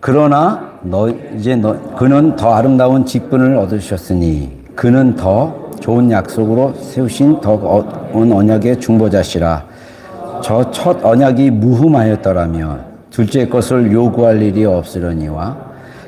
그러나 그는 더 아름다운 직분을 얻으셨으니 그는 더 좋은 약속으로 세우신 더 온 언약의 중보자시라. 저 첫 언약이 무흠하였더라면 둘째 것을 요구할 일이 없으려니와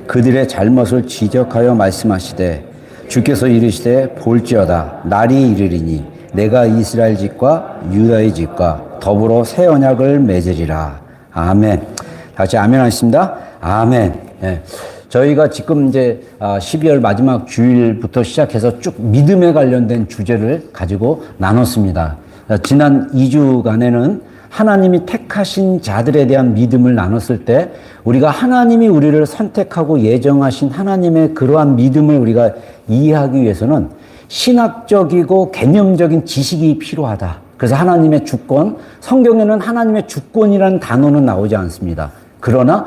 그들의 잘못을 지적하여 말씀하시되 주께서 이르시되 볼지어다 날이 이르리니 내가 이스라엘 집과 유다의 집과 더불어 새 언약을 맺으리라. 아멘. 다시 아멘 하겠습니다. 아멘. 예. 저희가 지금 이제 12월 마지막 주일부터 시작해서 쭉 믿음에 관련된 주제를 가지고 나눴습니다. 지난 2주간에는 하나님이 택하신 자들에 대한 믿음을 나눴을 때 우리가 하나님이 우리를 선택하고 예정하신 하나님의 그러한 믿음을 우리가 이해하기 위해서는 신학적이고 개념적인 지식이 필요하다. 그래서 하나님의 주권, 성경에는 하나님의 주권이라는 단어는 나오지 않습니다. 그러나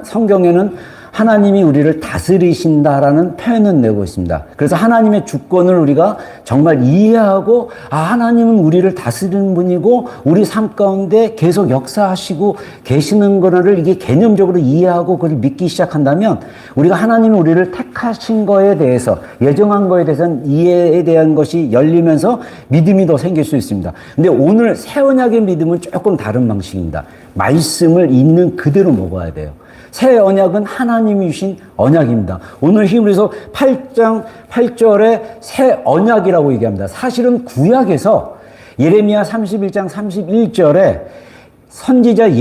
성경에는 하나님이 우리를 다스리신다라는 표현은 내고 있습니다. 그래서 하나님의 주권을 우리가 정말 이해하고 하나님은 우리를 다스리는 분이고 우리 삶 가운데 계속 역사하시고 계시는 거를 이게 개념적으로 이해하고 그걸 믿기 시작한다면 우리가 하나님이 우리를 택하신 거에 대해서 예정한 거에 대해서는 이해에 대한 것이 열리면서 믿음이 더 생길 수 있습니다. 근데 오늘 새 언약의 믿음은 조금 다른 방식입니다. 말씀을 있는 그대로 먹어야 돼요. 새 언약은 하나님이 주신 언약입니다. 오늘 히브리서 8장 8절에 새 언약이라고 얘기합니다. 사실은 구약에서 예레미야 31장 31절에 선지자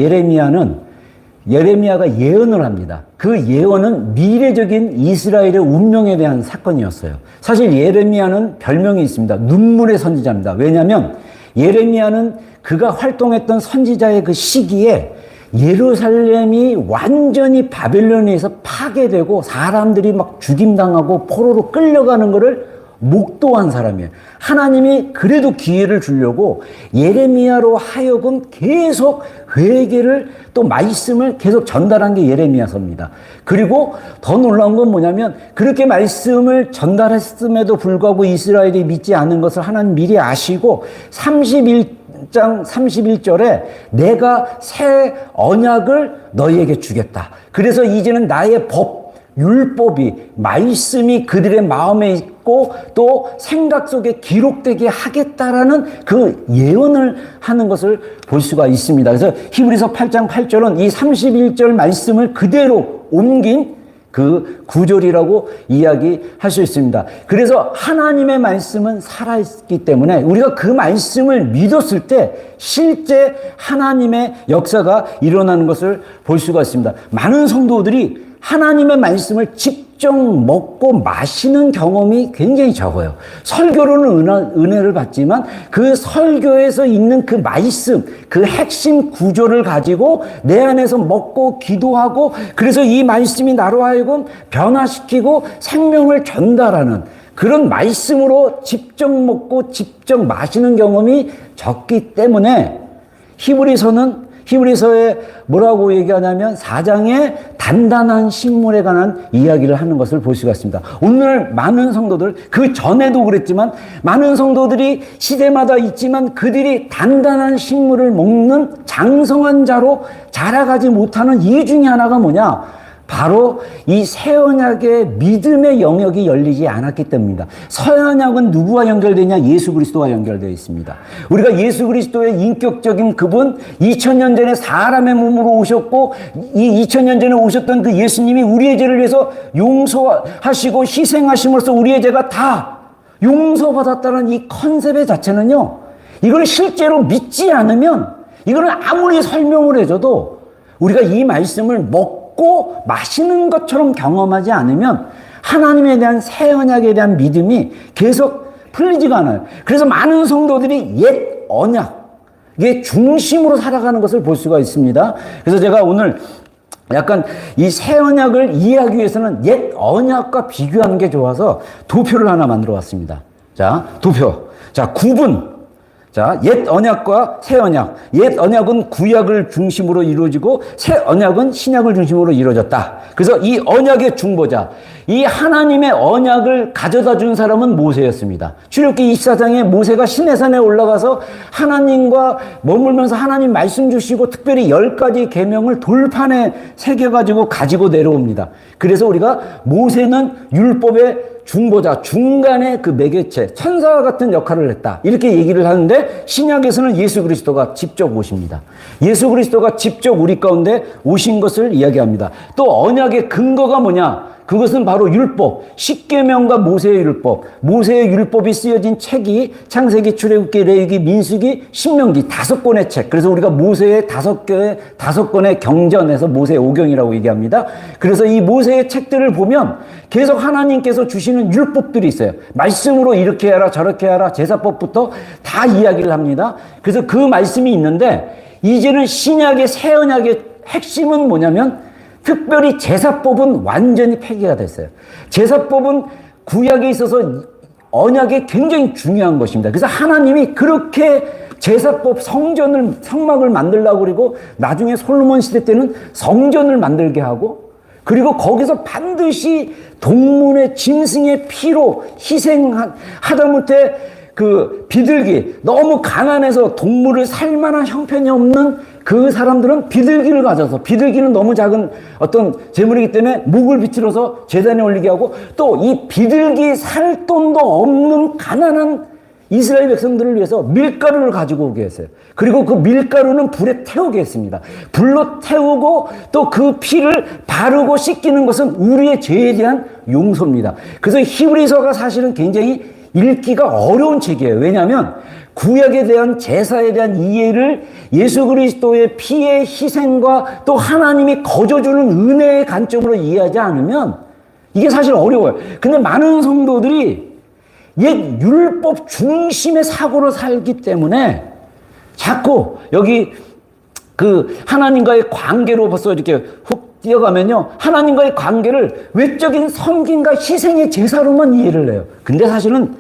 예레미야가 예언을 합니다. 그 예언은 미래적인 이스라엘의 운명에 대한 사건이었어요. 사실 예레미야는 별명이 있습니다. 눈물의 선지자입니다. 왜냐하면 예레미야는 그가 활동했던 선지자의 그 시기에 예루살렘이 완전히 바벨론에 의해서 파괴되고 사람들이 막 죽임당하고 포로로 끌려가는 것을 목도한 사람이에요. 하나님이 그래도 기회를 주려고 예레미야로 하여금 계속 회개를 또 말씀을 계속 전달한 게 예레미야서입니다. 그리고 더 놀라운 건 뭐냐면 그렇게 말씀을 전달했음에도 불구하고 이스라엘이 믿지 않은 것을 하나님 미리 아시고 31장 31절에 내가 새 언약을 너희에게 주겠다. 그래서 이제는 나의 율법이 말씀이 그들의 마음에 있고 또 생각 속에 기록되게 하겠다라는 그 예언을 하는 것을 볼 수가 있습니다. 그래서 히브리서 8장 8절은 이 31절 말씀을 그대로 옮긴 그 구절이라고 이야기할 수 있습니다. 그래서 하나님의 말씀은 살아있기 때문에 우리가 그 말씀을 믿었을 때 실제 하나님의 역사가 일어나는 것을 볼 수가 있습니다. 많은 성도들이 하나님의 말씀을 직접 먹고 마시는 경험이 굉장히 적어요. 설교로는 은혜를 받지만 그 설교에서 있는 그 말씀, 그 핵심 구조를 가지고 내 안에서 먹고 기도하고 그래서 이 말씀이 나로 하여금 변화시키고 생명을 전달하는 그런 말씀으로 직접 먹고 직접 마시는 경험이 적기 때문에 히브리서에 뭐라고 얘기하냐면 4장에 단단한 식물에 관한 이야기를 하는 것을 볼 수가 있습니다. 오늘 많은 성도들, 그 전에도 그랬지만 많은 성도들이 시대마다 있지만 그들이 단단한 식물을 먹는 장성한 자로 자라가지 못하는 이유 중에 하나가 뭐냐? 바로 이 새 언약의 믿음의 영역이 열리지 않았기 때문입니다. 새 언약은 누구와 연결되냐? 예수 그리스도와 연결되어 있습니다. 우리가 예수 그리스도의 인격적인 그분 2000년 전에 사람의 몸으로 오셨고 이 2000년 전에 오셨던 그 예수님이 우리의 죄를 위해서 용서하시고 희생하심으로써 우리의 죄가 다 용서받았다는 이 컨셉의 자체는요. 이걸 실제로 믿지 않으면 이걸 아무리 설명을 해줘도 우리가 이 말씀을 먹고 마시는 것처럼 경험하지 않으면 하나님에 대한 새 언약에 대한 믿음이 계속 풀리지가 않아요. 그래서 많은 성도들이 옛 언약의 중심으로 살아가는 것을 볼 수가 있습니다. 그래서 제가 오늘 약간 이 새 언약을 이해하기 위해서는 옛 언약과 비교하는 게 좋아서 도표를 하나 만들어 왔습니다. 자, 도표. 자, 구분. 자, 옛 언약과 새 언약. 옛 언약은 구약을 중심으로 이루어지고 새 언약은 신약을 중심으로 이루어졌다. 그래서 이 언약의 중보자, 이 하나님의 언약을 가져다 준 사람은 모세였습니다. 출애굽기 24장에 모세가 시내산에 올라가서 하나님과 머물면서 하나님 말씀 주시고 특별히 10가지 계명을 돌판에 새겨가지고 가지고 내려옵니다. 그래서 우리가 모세는 율법의 중보자, 중간의 그 매개체, 천사와 같은 역할을 했다. 이렇게 얘기를 하는데 신약에서는 예수 그리스도가 직접 오십니다. 예수 그리스도가 직접 우리 가운데 오신 것을 이야기합니다. 또 언약의 근거가 뭐냐? 그것은 바로 율법, 십계명과 모세의 율법, 모세의 율법이 쓰여진 책이 창세기, 출애굽기, 레위기, 민수기, 신명기 5권의 책. 그래서 우리가 모세의 5권의 경전에서 모세 오경이라고 얘기합니다. 그래서 이 모세의 책들을 보면 계속 하나님께서 주시는 율법들이 있어요. 말씀으로 이렇게 하라 저렇게 하라 제사법부터 다 이야기를 합니다. 그래서 그 말씀이 있는데 이제는 신약의 새 언약의 핵심은 뭐냐면 특별히 제사법은 완전히 폐기가 됐어요. 제사법은 구약에 있어서 언약에 굉장히 중요한 것입니다. 그래서 하나님이 그렇게 제사법 성막을 만들려고 그리고 나중에 솔로몬 시대 때는 성전을 만들게 하고 그리고 거기서 반드시 동물의 짐승의 피로 하다못해 그 비둘기 너무 가난해서 동물을 살 만한 형편이 없는 그 사람들은 비둘기를 가져서 비둘기는 너무 작은 어떤 제물이기 때문에 목을 비틀어서 제단에 올리게 하고 또 이 비둘기 살 돈도 없는 가난한 이스라엘 백성들을 위해서 밀가루를 가지고 오게 했어요. 그리고 그 밀가루는 불에 태우게 했습니다. 불로 태우고 또 그 피를 바르고 씻기는 것은 우리의 죄에 대한 용서입니다. 그래서 히브리서가 사실은 굉장히 읽기가 어려운 책이에요. 왜냐하면 구약에 대한 제사에 대한 이해를 예수 그리스도의 피의 희생과 또 하나님이 거저주는 은혜의 관점으로 이해하지 않으면 이게 사실 어려워요. 근데 많은 성도들이 옛 율법 중심의 사고로 살기 때문에 자꾸 여기 그 하나님과의 관계로 벌써 이렇게 훅 뛰어가면요. 하나님과의 관계를 외적인 섬김과 희생의 제사로만 이해를 해요. 근데 사실은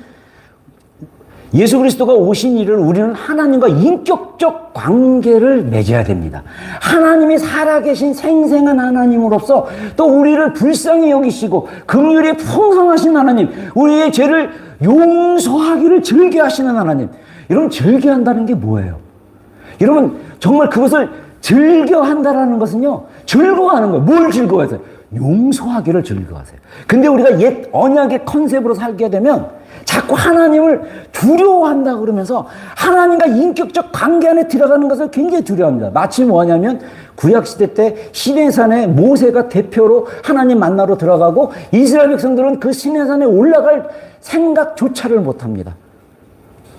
예수 그리스도가 오신 일을 우리는 하나님과 인격적 관계를 맺어야 됩니다. 하나님이 살아계신 생생한 하나님으로서 또 우리를 불쌍히 여기시고 긍휼이 풍성하신 하나님, 우리의 죄를 용서하기를 즐겨하시는 하나님. 여러분 즐겨한다는 게 뭐예요? 여러분 정말 그것을 즐겨한다라는 것은요. 즐거워하는 거예요. 뭘 즐거워하세요? 용서하기를 즐거워하세요. 근데 우리가 옛 언약의 컨셉으로 살게 되면 자꾸 하나님을 두려워한다 그러면서 하나님과 인격적 관계 안에 들어가는 것을 굉장히 두려워합니다. 마치 뭐냐면 구약시대 때 시내산에 모세가 대표로 하나님 만나러 들어가고 이스라엘 백성들은 그 시내산에 올라갈 생각조차를 못합니다.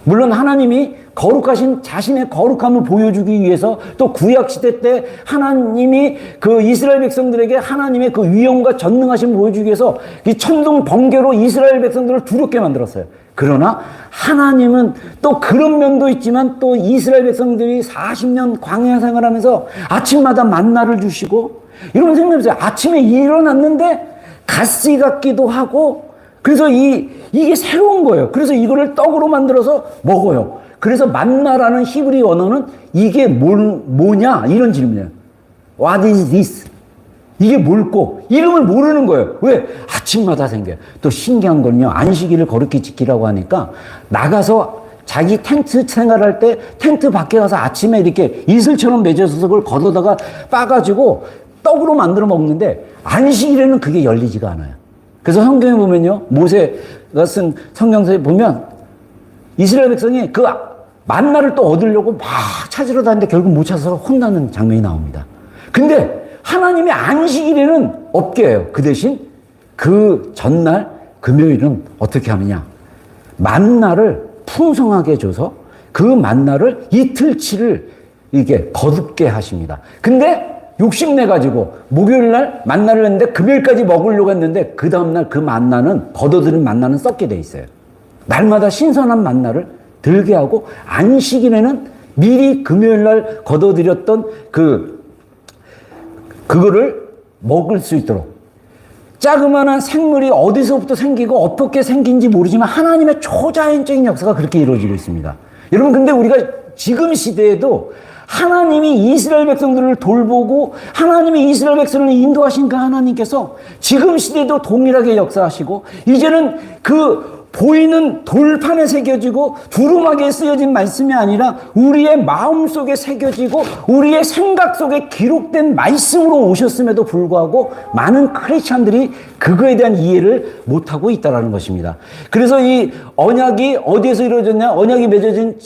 물론 하나님이 거룩하신 자신의 거룩함을 보여주기 위해서 또 구약시대 때 하나님이 그 이스라엘 백성들에게 하나님의 그 위엄과 전능하심을 보여주기 위해서 이 천둥 번개로 이스라엘 백성들을 두렵게 만들었어요. 그러나 하나님은 또 그런 면도 있지만 또 이스라엘 백성들이 40년 광야 생활하면서 아침마다 만나를 주시고 이런 생각해보세요. 아침에 일어났는데 가시 같기도 하고 그래서 이게 새로운 거예요. 그래서 이거를 떡으로 만들어서 먹어요. 그래서 만나라는 히브리 언어는 이게 뭐냐? 이런 질문이에요. What is this? 이게 뭘꼬? 이름을 모르는 거예요. 왜? 아침마다 생겨요. 또 신기한 건요. 안식일을 거룩히 지키라고 하니까 나가서 자기 텐트 생활할 때 텐트 밖에 가서 아침에 이렇게 이슬처럼 맺어서 그걸 걷어다가 빠가지고 떡으로 만들어 먹는데 안식일에는 그게 열리지가 않아요. 그래서 성경에 보면요. 모세가 쓴 성경서에 보면 이스라엘 백성이 그 만나를 또 얻으려고 막 찾으러 다니는데 결국 못 찾아서 혼나는 장면이 나옵니다. 근데 하나님의 안식일에는 없게 해요. 그 대신 그 전날 금요일은 어떻게 하느냐. 만나를 풍성하게 줘서 그 만나를 이틀치를 이게 거듭게 하십니다. 근데 욕심내가지고 목요일날 만나를 했는데 금요일까지 먹으려고 했는데 그 다음날 그 만나는 걷어들인 만나는 썩게 돼 있어요. 날마다 신선한 만나를 들게 하고 안식일에는 미리 금요일날 걷어들였던 그거를 먹을 수 있도록 자그마한 생물이 어디서부터 생기고 어떻게 생긴지 모르지만 하나님의 초자연적인 역사가 그렇게 이루어지고 있습니다. 여러분, 근데 우리가 지금 시대에도 하나님이 이스라엘 백성들을 돌보고 하나님이 이스라엘 백성을 인도하신 그 하나님께서 지금 시대에도 동일하게 역사하시고, 이제는 그 보이는 돌판에 새겨지고 두루마기에 쓰여진 말씀이 아니라 우리의 마음속에 새겨지고 우리의 생각 속에 기록된 말씀으로 오셨음에도 불구하고 많은 크리스찬들이 그거에 대한 이해를 못하고 있다는 것입니다. 그래서 이 언약이 어디에서 이루어졌냐? 언약이 맺어진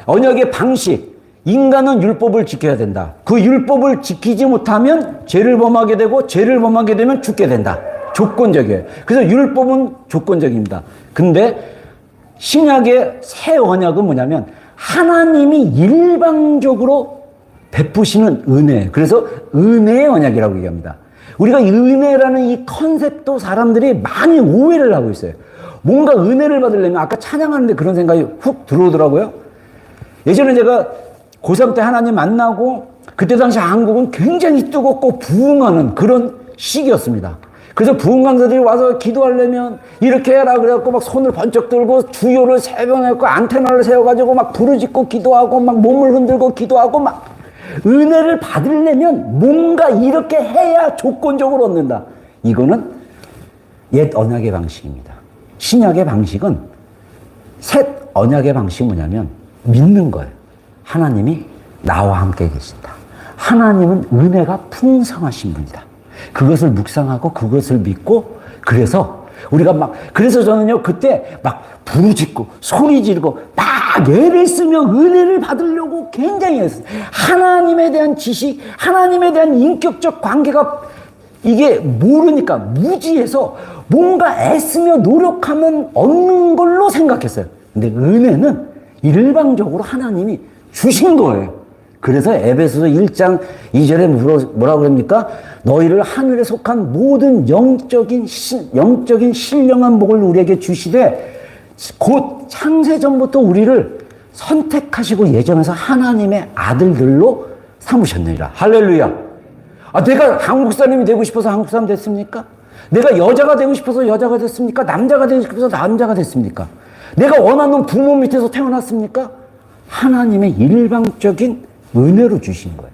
언약의 방식. 인간은 율법을 지켜야 된다. 그 율법을 지키지 못하면 죄를 범하게 되고, 죄를 범하게 되면 죽게 된다. 조건적이에요. 그래서 율법은 조건적입니다. 근데 신약의 새 언약은 뭐냐면 하나님이 일방적으로 베푸시는 은혜. 그래서 은혜의 언약이라고 얘기합니다. 우리가 은혜라는 이 컨셉도 사람들이 많이 오해를 하고 있어요. 뭔가 은혜를 받으려면, 아까 찬양하는데 그런 생각이 훅 들어오더라고요. 예전에 제가 고3 때 하나님 만나고, 그때 당시 한국은 굉장히 뜨겁고 부흥하는 그런 시기였습니다. 그래서 부흥 강사들이 와서 기도하려면 이렇게 해라 그래갖고 막 손을 번쩍 들고 주요를 세 번 했고 안테나를 세워가지고 막 부르짖고 기도하고 막 몸을 흔들고 기도하고 막 은혜를 받으려면 뭔가 이렇게 해야 조건적으로 얻는다. 이거는 옛 언약의 방식입니다. 신약의 방식은, 새 언약의 방식이 뭐냐면 믿는 거예요. 하나님이 나와 함께 계신다. 하나님은 은혜가 풍성하신 분이다. 그것을 묵상하고 그것을 믿고, 그래서 우리가 그래서 저는요, 그때 막 부르짖고 소리 지르고 막 애를 쓰며 은혜를 받으려고 굉장히 했어요. 하나님에 대한 지식, 하나님에 대한 인격적 관계가 이게 모르니까 무지해서 뭔가 애쓰며 노력하면 얻는 걸로 생각했어요. 근데 은혜는 일방적으로 하나님이 주신 거예요. 그래서 에베소서 1장 2절에 뭐라고 그럽니까? 너희를 하늘에 속한 모든 영적인 신령한 복을 우리에게 주시되, 곧 창세전부터 우리를 선택하시고 예정해서 하나님의 아들들로 삼으셨느니라. 할렐루야. 내가 한국 사람이 되고 싶어서 한국 사람 됐습니까? 내가 여자가 되고 싶어서 여자가 됐습니까? 남자가 되고 싶어서 남자가 됐습니까? 내가 원하는 부모 밑에서 태어났습니까? 하나님의 일방적인 은혜로 주신 거예요.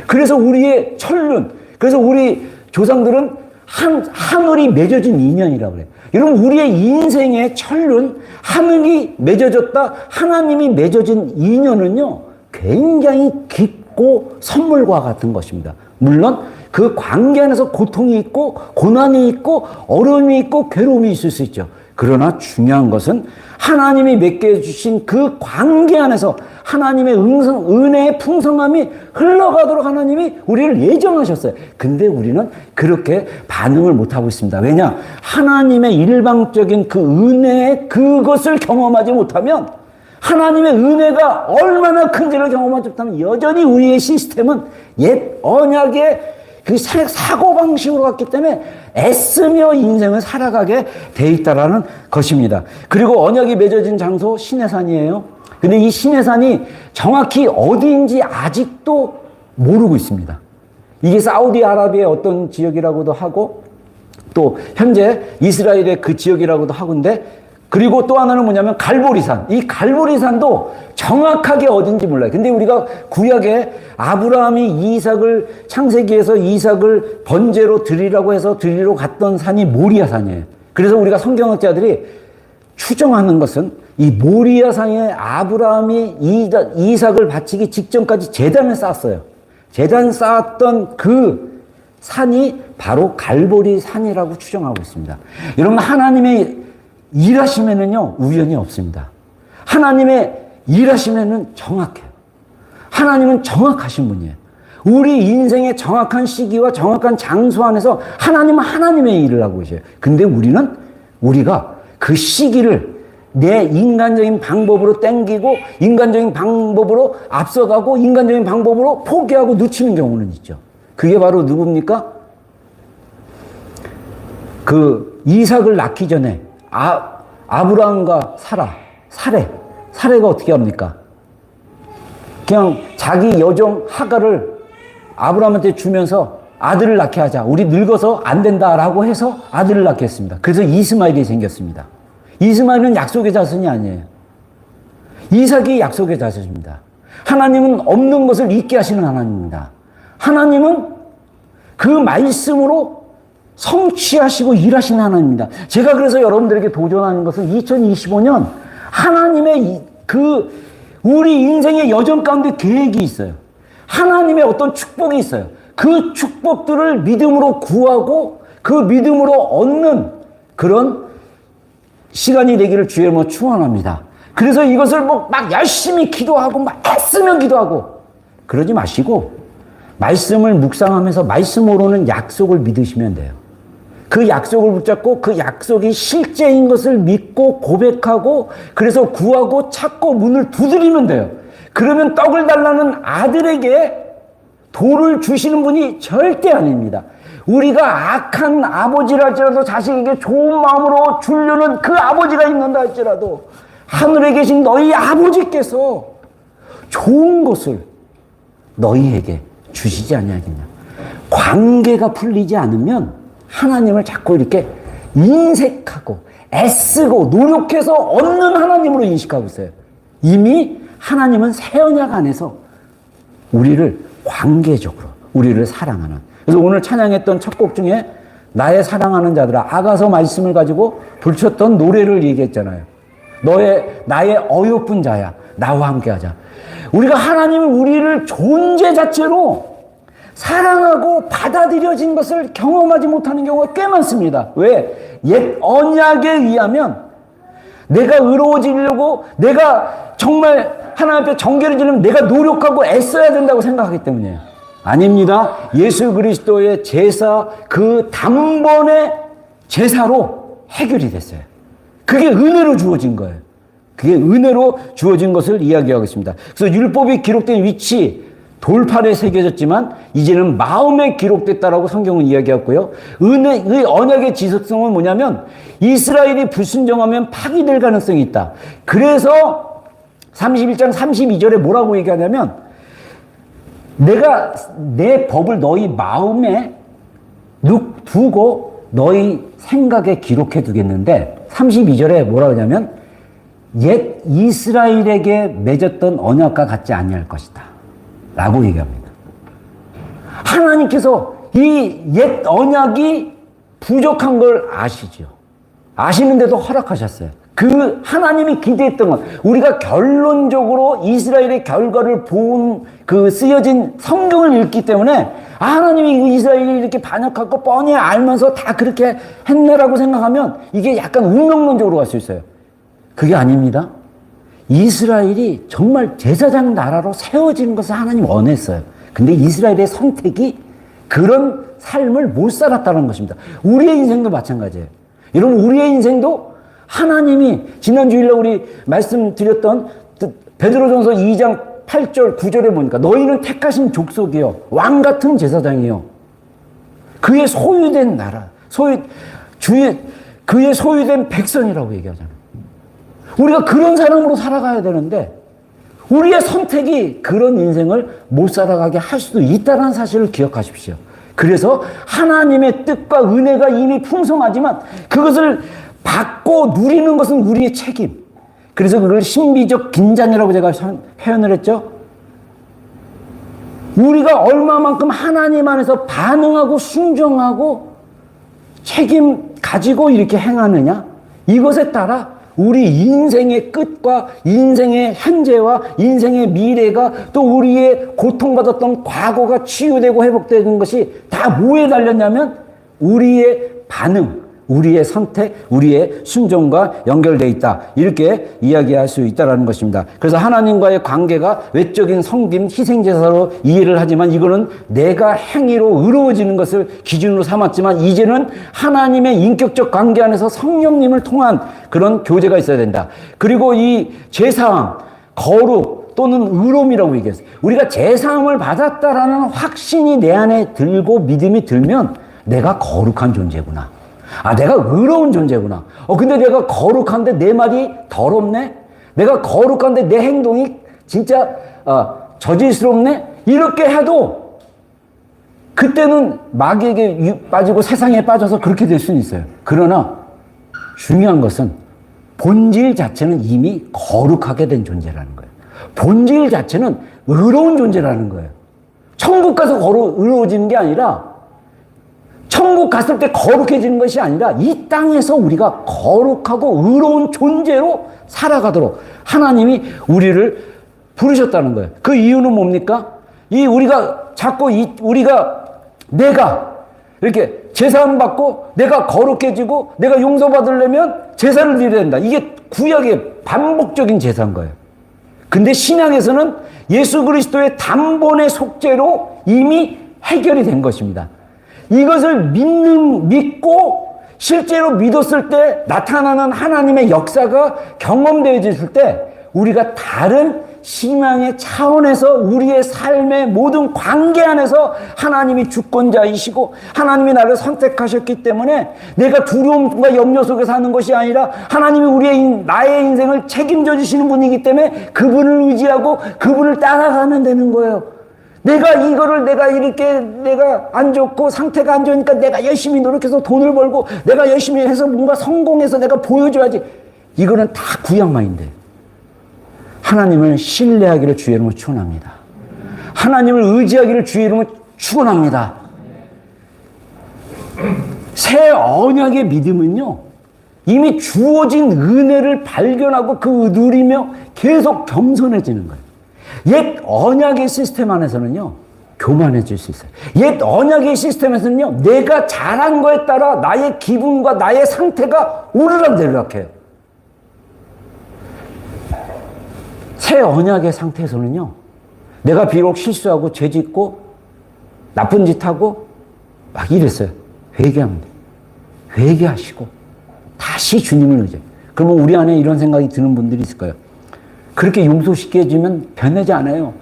그래서 우리의 천륜, 그래서 우리 조상들은 하늘이 맺어진 인연이라고 그래요. 여러분, 우리의 인생의 천륜, 하늘이 맺어졌다, 하나님이 맺어진 인연은요, 굉장히 깊고 선물과 같은 것입니다. 물론 그 관계 안에서 고통이 있고 고난이 있고 어려움이 있고 괴로움이 있을 수 있죠. 그러나 중요한 것은 하나님이 맺게 해주신 그 관계 안에서 하나님의 은혜의 풍성함이 흘러가도록 하나님이 우리를 예정하셨어요. 근데 우리는 그렇게 반응을 못하고 있습니다. 왜냐? 하나님의 일방적인 그 은혜의 그것을 경험하지 못하면, 하나님의 은혜가 얼마나 큰지를 경험하지 못하면 여전히 우리의 시스템은 옛 언약의 그 사고방식으로 갔기 때문에 애쓰며 인생을 살아가게 돼 있다라는 것입니다. 그리고 언약이 맺어진 장소 시내산이에요. 근데 이 시내산이 정확히 어디인지 아직도 모르고 있습니다. 이게 사우디아라비아의 어떤 지역이라고도 하고, 또 현재 이스라엘의 그 지역이라고도 하는데, 그리고 또 하나는 뭐냐면 갈보리산. 이 갈보리산도 정확하게 어딘지 몰라요. 근데 우리가 구약에 아브라함이 이삭을, 창세기에서 이삭을 번제로 드리라고 해서 드리러 갔던 산이 모리아산이에요. 그래서 우리가 성경학자들이 추정하는 것은 이 모리아산에 아브라함이 이삭을 바치기 직전까지 제단을 쌓았어요. 제단 쌓았던 그 산이 바로 갈보리산이라고 추정하고 있습니다. 여러분, 하나님의 일하시면은요, 우연이 없습니다. 하나님의 일하시면은 정확해요. 하나님은 정확하신 분이에요. 우리 인생의 정확한 시기와 정확한 장소 안에서 하나님은 하나님의 일을 하고 계셔요. 근데 우리가 그 시기를 내 인간적인 방법으로 땡기고, 인간적인 방법으로 앞서가고, 인간적인 방법으로 포기하고 놓치는 경우는 있죠. 그게 바로 누굽니까? 그 이삭을 낳기 전에 아브라함과 사레가 어떻게 합니까? 그냥 자기 여종 하갈을 아브라함한테 주면서 아들을 낳게 하자. 우리 늙어서 안 된다라고 해서 아들을 낳게 했습니다. 그래서 이스마엘이 생겼습니다. 이스마엘은 약속의 자손이 아니에요. 이삭이 약속의 자손입니다. 하나님은 없는 것을 있게 하시는 하나님입니다. 하나님은 그 말씀으로 성취하시고 일하시는 하나님입니다. 제가 그래서 여러분들에게 도전하는 것은 2025년 하나님의 우리 인생의 여정 가운데 계획이 있어요. 하나님의 어떤 축복이 있어요. 그 축복들을 믿음으로 구하고 그 믿음으로 얻는 그런 시간이 되기를 주의 이름으로 축원합니다. 그래서 이것을 막 열심히 기도하고 막 애쓰면 기도하고 그러지 마시고 말씀을 묵상하면서 말씀으로는 약속을 믿으시면 돼요. 그 약속을 붙잡고 그 약속이 실제인 것을 믿고 고백하고 그래서 구하고 찾고 문을 두드리면 돼요. 그러면 떡을 달라는 아들에게 돌을 주시는 분이 절대 아닙니다. 우리가 악한 아버지라 할지라도 자식에게 좋은 마음으로 주려는 그 아버지가 있는다 할지라도 하늘에 계신 너희 아버지께서 좋은 것을 너희에게 주시지 아니하겠냐. 관계가 풀리지 않으면 하나님을 자꾸 이렇게 인색하고 애쓰고 노력해서 얻는 하나님으로 인식하고 있어요. 이미 하나님은 새 언약 안에서 우리를 관계적으로 우리를 사랑하는. 그래서 오늘 찬양했던 첫 곡 중에 나의 사랑하는 자들아 아가서 말씀을 가지고 불쳤던 노래를 얘기했잖아요. 나의 어여쁜 자야 나와 함께 하자. 우리가 하나님은 우리를 존재 자체로 사랑하고 받아들여진 것을 경험하지 못하는 경우가 꽤 많습니다. 왜? 옛 언약에 의하면 내가 의로워지려고 내가 정말 하나님 앞에 정결을 지려면 내가 노력하고 애써야 된다고 생각하기 때문이에요. 아닙니다. 예수 그리스도의 제사 그 단번에 제사로 해결이 됐어요. 그게 은혜로 주어진 거예요. 그게 은혜로 주어진 것을 이야기하고 있습니다. 그래서 율법이 기록된 위치 돌판에 새겨졌지만 이제는 마음에 기록됐다라고 성경은 이야기했고요. 은혜의 언약의 지속성은 뭐냐면 이스라엘이 불순종하면 파기될 가능성이 있다. 그래서 31장 32절에 뭐라고 얘기하냐면 내가 내 법을 너희 마음에 두고 너희 생각에 기록해 두겠는데 32절에 뭐라고 하냐면 옛 이스라엘에게 맺었던 언약과 같지 아니할 것이다 라고 얘기합니다. 하나님께서 이 옛 언약이 부족한 걸 아시죠. 아시는데도 허락하셨어요. 그 하나님이 기대했던 것, 우리가 결론적으로 이스라엘의 결과를 본 그 쓰여진 성경을 읽기 때문에 하나님이 이스라엘이 이렇게 반역하고 뻔히 알면서 다 그렇게 했네라고 생각하면 이게 약간 운명론적으로 갈 수 있어요. 그게 아닙니다. 이스라엘이 정말 제사장 나라로 세워지는 것을 하나님 원했어요. 근데 이스라엘의 선택이 그런 삶을 못 살았다는 것입니다. 우리의 인생도 마찬가지예요. 여러분, 우리의 인생도 하나님이 지난 주일날 우리 말씀드렸던 베드로전서 2장 8절 9절에 보니까 너희는 택하신 족속이요 왕 같은 제사장이요 그의 소유된 나라 그의 소유된 백성이라고 얘기하잖아요. 우리가 그런 사람으로 살아가야 되는데 우리의 선택이 그런 인생을 못 살아가게 할 수도 있다는 사실을 기억하십시오. 그래서 하나님의 뜻과 은혜가 이미 풍성하지만 그것을 받고 누리는 것은 우리의 책임. 그래서 그걸 신비적 긴장이라고 제가 표현을 했죠. 우리가 얼마만큼 하나님 안에서 반응하고 순종하고 책임 가지고 이렇게 행하느냐, 이것에 따라 우리 인생의 끝과 인생의 현재와 인생의 미래가 또 우리의 고통받았던 과거가 치유되고 회복되는 것이 다 뭐에 달렸냐면 우리의 반응, 우리의 선택, 우리의 순종과 연결되어 있다. 이렇게 이야기할 수 있다는 것입니다. 그래서 하나님과의 관계가 외적인 섬김, 희생제사로 이해를 하지만 이거는 내가 행위로 의로워지는 것을 기준으로 삼았지만 이제는 하나님의 인격적 관계 안에서 성령님을 통한 그런 교제가 있어야 된다. 그리고 이 제사함, 거룩 또는 의로움이라고 얘기했어요. 우리가 제사함을 받았다라는 확신이 내 안에 들고 믿음이 들면 내가 거룩한 존재구나. 아, 내가 의로운 존재구나. 근데 내가 거룩한데 내 말이 더럽네? 내가 거룩한데 내 행동이 진짜 저질스럽네? 이렇게 해도 그때는 마귀에게 빠지고 세상에 빠져서 그렇게 될 수는 있어요. 그러나 중요한 것은 본질 자체는 이미 거룩하게 된 존재라는 거예요. 본질 자체는 의로운 존재라는 거예요. 천국 가서 의로워지는 게 아니라, 천국 갔을 때 거룩해지는 것이 아니라 이 땅에서 우리가 거룩하고 의로운 존재로 살아가도록 하나님이 우리를 부르셨다는 거예요. 그 이유는 뭡니까? 우리가 자꾸 내가 이렇게 제사함 받고 내가 거룩해지고 내가 용서받으려면 제사를 드려야 된다. 이게 구약의 반복적인 제사인 거예요. 근데 신약에서는 예수 그리스도의 단번의 속죄로 이미 해결이 된 것입니다. 이것을 믿고 실제로 믿었을 때 나타나는 하나님의 역사가 경험되어졌을 때 우리가 다른 신앙의 차원에서 우리의 삶의 모든 관계 안에서 하나님이 주권자이시고 하나님이 나를 선택하셨기 때문에 내가 두려움과 염려 속에 사는 것이 아니라 하나님이 나의 인생을 책임져 주시는 분이기 때문에 그분을 의지하고 그분을 따라가면 되는 거예요. 내가 안 좋고 상태가 안 좋으니까 내가 열심히 노력해서 돈을 벌고 내가 열심히 해서 뭔가 성공해서 내가 보여줘야지. 이거는 다 구약만인데. 하나님을 신뢰하기를 주의 이름으로 축원합니다. 하나님을 의지하기를 주의 이름으로 축원합니다. 새 언약의 믿음은요, 이미 주어진 은혜를 발견하고 그 누리며 계속 겸손해지는 거예요. 옛 언약의 시스템 안에서는요, 교만해질 수 있어요. 옛 언약의 시스템에서는요, 내가 잘한 거에 따라 나의 기분과 나의 상태가 오르락내리락해요. 새 언약의 상태에서는요, 내가 비록 실수하고 죄짓고 나쁜 짓 하고 막 이랬어요. 회개하면 돼요. 회개하시고 다시 주님을 의지해요. 그러면 우리 안에 이런 생각이 드는 분들이 있을 거예요. 그렇게 용서시켜주면 변하지 않아요.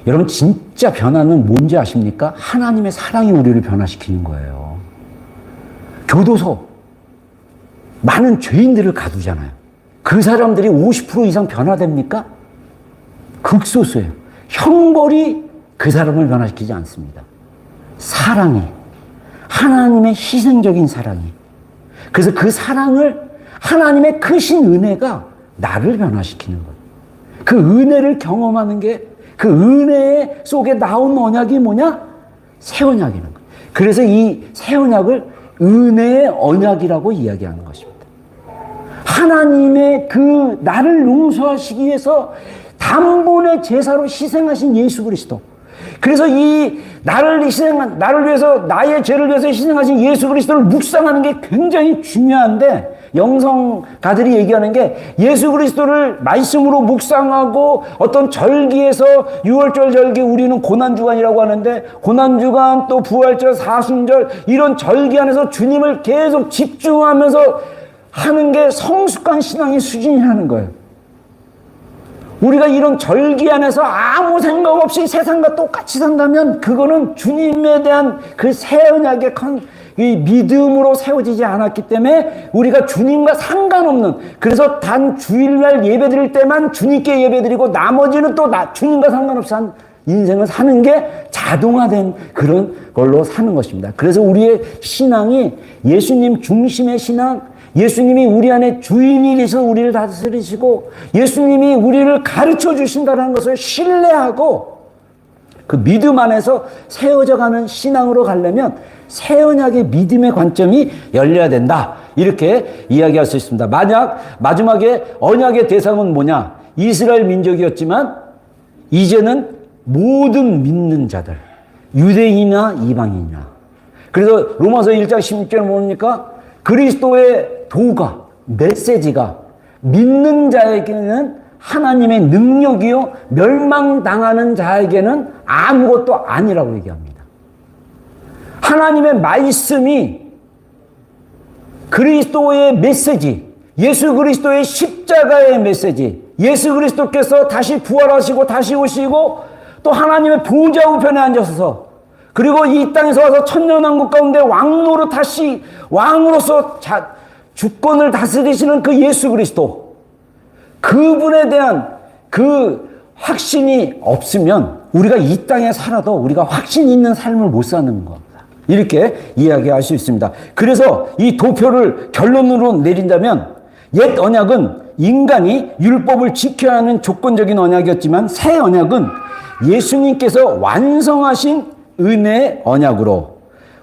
여러분, 진짜 변화는 뭔지 아십니까? 하나님의 사랑이 우리를 변화시키는 거예요. 교도소, 많은 죄인들을 가두잖아요. 그 사람들이 50% 이상 변화됩니까? 극소수예요. 형벌이 그 사람을 변화시키지 않습니다. 사랑이, 하나님의 희생적인 사랑이. 그래서 그 사랑을, 하나님의 크신 은혜가 나를 변화시키는 거예요. 그 은혜를 경험하는 게, 그 은혜 속에 나온 언약이 뭐냐? 새 언약이라는 거예요. 그래서 이 새 언약을 은혜의 언약이라고 이야기하는 것입니다. 하나님의 그 나를 용서하시기 위해서 단번에 제사로 희생하신 예수 그리스도. 그래서 이 나를 위해서, 나의 죄를 위해서 희생하신 예수 그리스도를 묵상하는 게 굉장히 중요한데, 영성가들이 얘기하는 게 예수 그리스도를 말씀으로 묵상하고 어떤 절기에서 유월절 절기 우리는 고난주간이라고 하는데, 고난주간 또 부활절, 사순절 이런 절기 안에서 주님을 계속 집중하면서 하는 게 성숙한 신앙의 수준이라는 거예요. 우리가 이런 절기 안에서 아무 생각 없이 세상과 똑같이 산다면 그거는 주님에 대한 그 새 언약의 이 믿음으로 세워지지 않았기 때문에 우리가 주님과 상관없는, 그래서 단 주일날 예배드릴 때만 주님께 예배드리고 나머지는 또 주님과 상관없이 한 인생을 사는 게 자동화된 그런 걸로 사는 것입니다. 그래서 우리의 신앙이 예수님 중심의 신앙, 예수님이 우리 안에 주인이 되셔서 우리를 다스리시고 예수님이 우리를 가르쳐 주신다는 것을 신뢰하고 그 믿음 안에서 세워져가는 신앙으로 가려면 새 언약의 믿음의 관점이 열려야 된다, 이렇게 이야기할 수 있습니다. 만약 마지막에 언약의 대상은 뭐냐? 이스라엘 민족이었지만 이제는 모든 믿는 자들, 유대인이나 이방인이나. 그래서 로마서 1장 16절에 뭡니까? 그리스도의 도가, 메시지가 믿는 자에게는 하나님의 능력이요, 멸망당하는 자에게는 아무것도 아니라고 얘기합니다. 하나님의 말씀이 그리스도의 메시지, 예수 그리스도의 십자가의 메시지, 예수 그리스도께서 다시 부활하시고 다시 오시고 또 하나님의 보좌 우편에 앉아서, 그리고 이 땅에서 와서 천년왕국 가운데 왕노로 다시 왕으로서 주권을 다스리시는 그 예수 그리스도, 그분에 대한 그 확신이 없으면 우리가 이 땅에 살아도 우리가 확신 있는 삶을 못 사는 겁니다. 이렇게 이야기할 수 있습니다. 그래서 이 도표를 결론으로 내린다면 옛 언약은 인간이 율법을 지켜야 하는 조건적인 언약이었지만 새 언약은 예수님께서 완성하신 은혜의 언약으로